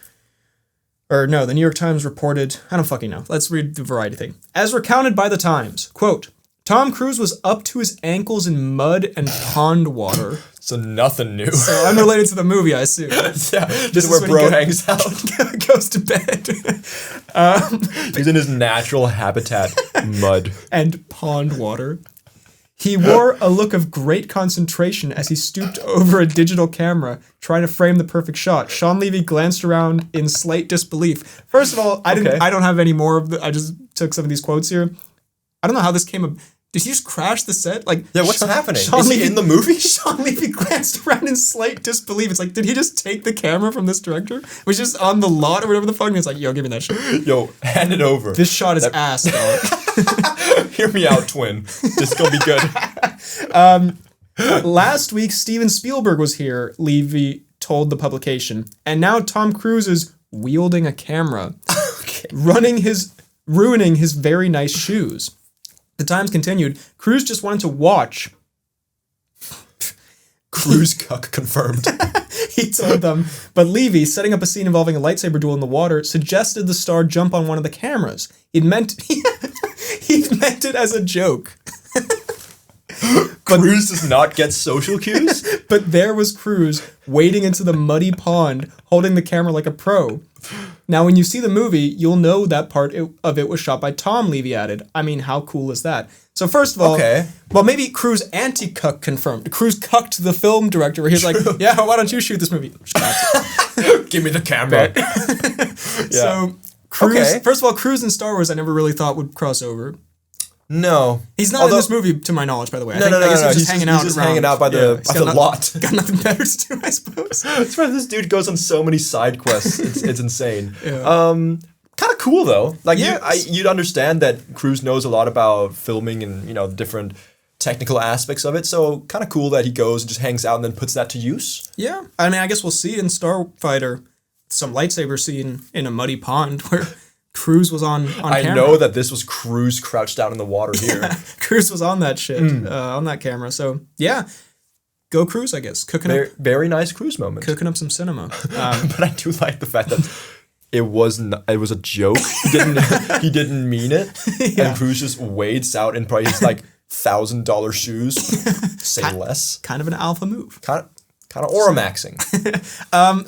the New York Times reported, I don't fucking know. Let's read the Variety thing. As recounted by the Times, quote, Tom Cruise was up to his ankles in mud and pond water. So nothing new. So unrelated to the movie, I assume. Yeah, this is where bro hangs out. Goes to bed. He's in his natural habitat, mud. And pond water. He wore a look of great concentration as he stooped over a digital camera, trying to frame the perfect shot. Sean Levy glanced around in slight disbelief. First of all, I don't have any more of I just took some of these quotes here. I don't know how this came up. Did he just crash the set? What's happening? Is he in the movie? Sean Levy glanced around in slight disbelief. It's like, did he just take the camera from this director? It was just on the lot or whatever the fuck. And it's like, yo, give me that shit. Yo, hand it over. This shot is ass, dog. Hear me out, twin. This is gonna be good. Last week, Steven Spielberg was here, Levy told the publication. And now Tom Cruise is wielding a camera, ruining his very nice shoes. The Times continued, Cruise just wanted to watch. Cruise cuck confirmed. He told them, but Levy, setting up a scene involving a lightsaber duel in the water, suggested the star jump on one of the cameras. He meant it as a joke. Cruise does not get social cues? But there was Cruise wading into the muddy pond, holding the camera like a pro. Now, when you see the movie, you'll know that part of it was shot by Tom, Levy added. I mean, how cool is that? So first of all, well, maybe Cruise anti-cuck confirmed. Cruise cucked the film director where he was like, yeah, why don't you shoot this movie? Give me the camera. So, Cruise, first of all, Cruise and Star Wars I never really thought would cross over. No. He's not in this movie, to my knowledge, by the way. I guess he's just hanging out. He's just hanging out by the lot. Got nothing better to do, I suppose. That's why this dude goes on so many side quests. It's insane. Yeah. Kind of cool, though. You'd understand that Cruise knows a lot about filming and, the different technical aspects of it. So kind of cool that he goes and just hangs out and then puts that to use. Yeah. I mean, I guess we'll see in Starfighter some lightsaber scene in a muddy pond where Cruise was on camera. I know that this was Cruise crouched down in the water here. Cruise was on that shit, on that camera. So, yeah. Go Cruise, I guess. Very nice Cruise moment. Cooking up some cinema. But I do like the fact that it was a joke. He didn't mean it. Yeah. And Cruise just wades out in probably his $1,000 shoes. Say less. Kind of an alpha move. Kind of Auramaxing.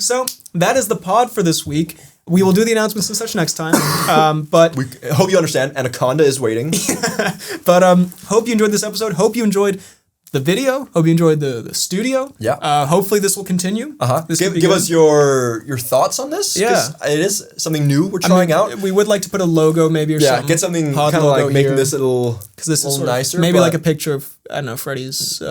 So that is the pod for this week. We will do the announcements and such next time. But we hope you understand. Anaconda is waiting. But hope you enjoyed this episode. Hope you enjoyed the video. Hope you enjoyed the studio. Yeah. Hopefully this will continue. Give us your thoughts on this. Yeah. It is something new we're trying out. We would like to put a logo maybe or something. Yeah, get something kind of like making this a little nicer. Maybe like a picture of, I don't know, Freddy's...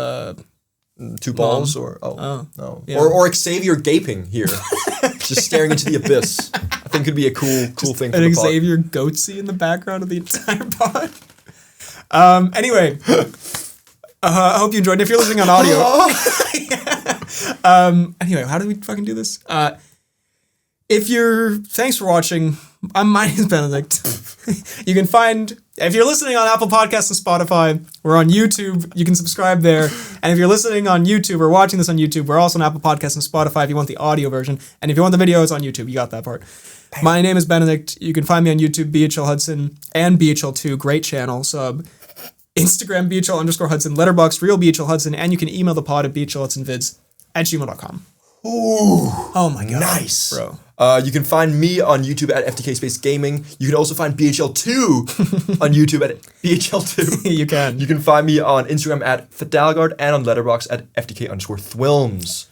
2 balls Mom. no. Yeah. Or Xavier gaping here. Just staring into the abyss. I think could be a cool thing for the pod. Xavier goatsy in the background of the entire pod. Anyway, I hope you enjoyed it. If you're listening on audio. Anyway, how do we fucking do this? Thanks for watching. My name is Benedict. You can find, if you're listening on Apple Podcasts and Spotify, we're on YouTube. You can subscribe there. And if you're listening on YouTube or watching this on YouTube, we're also on Apple Podcasts and Spotify if you want the audio version. And if you want the video, it's on YouTube. You got that part. Bam. My name is Benedict. You can find me on YouTube, BHL Hudson, and BHL2. Great channel. Sub. Instagram, BHL_Hudson. Letterboxd, Real BHL Hudson. And you can email the pod at BHLHudsonVids@gmail.com. Ooh. Oh my God. Nice. Bro. You can find me on YouTube at FTK Space Gaming. You can also find BHL2 on YouTube at BHL2. You can. You can find me on Instagram at Fidalgard and on Letterboxd at FTK_Thwilms.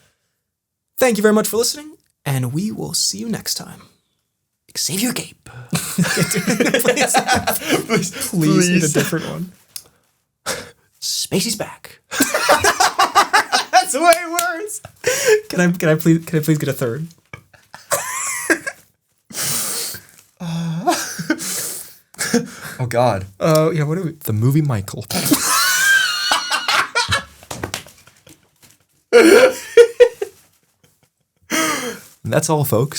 Thank you very much for listening, and we will see you next time. Xavier Gape. Please need a different one. Spacey's back. That's way worse. Can I please get a third? Oh God. Yeah. What are we? The movie Michael. And that's all, folks.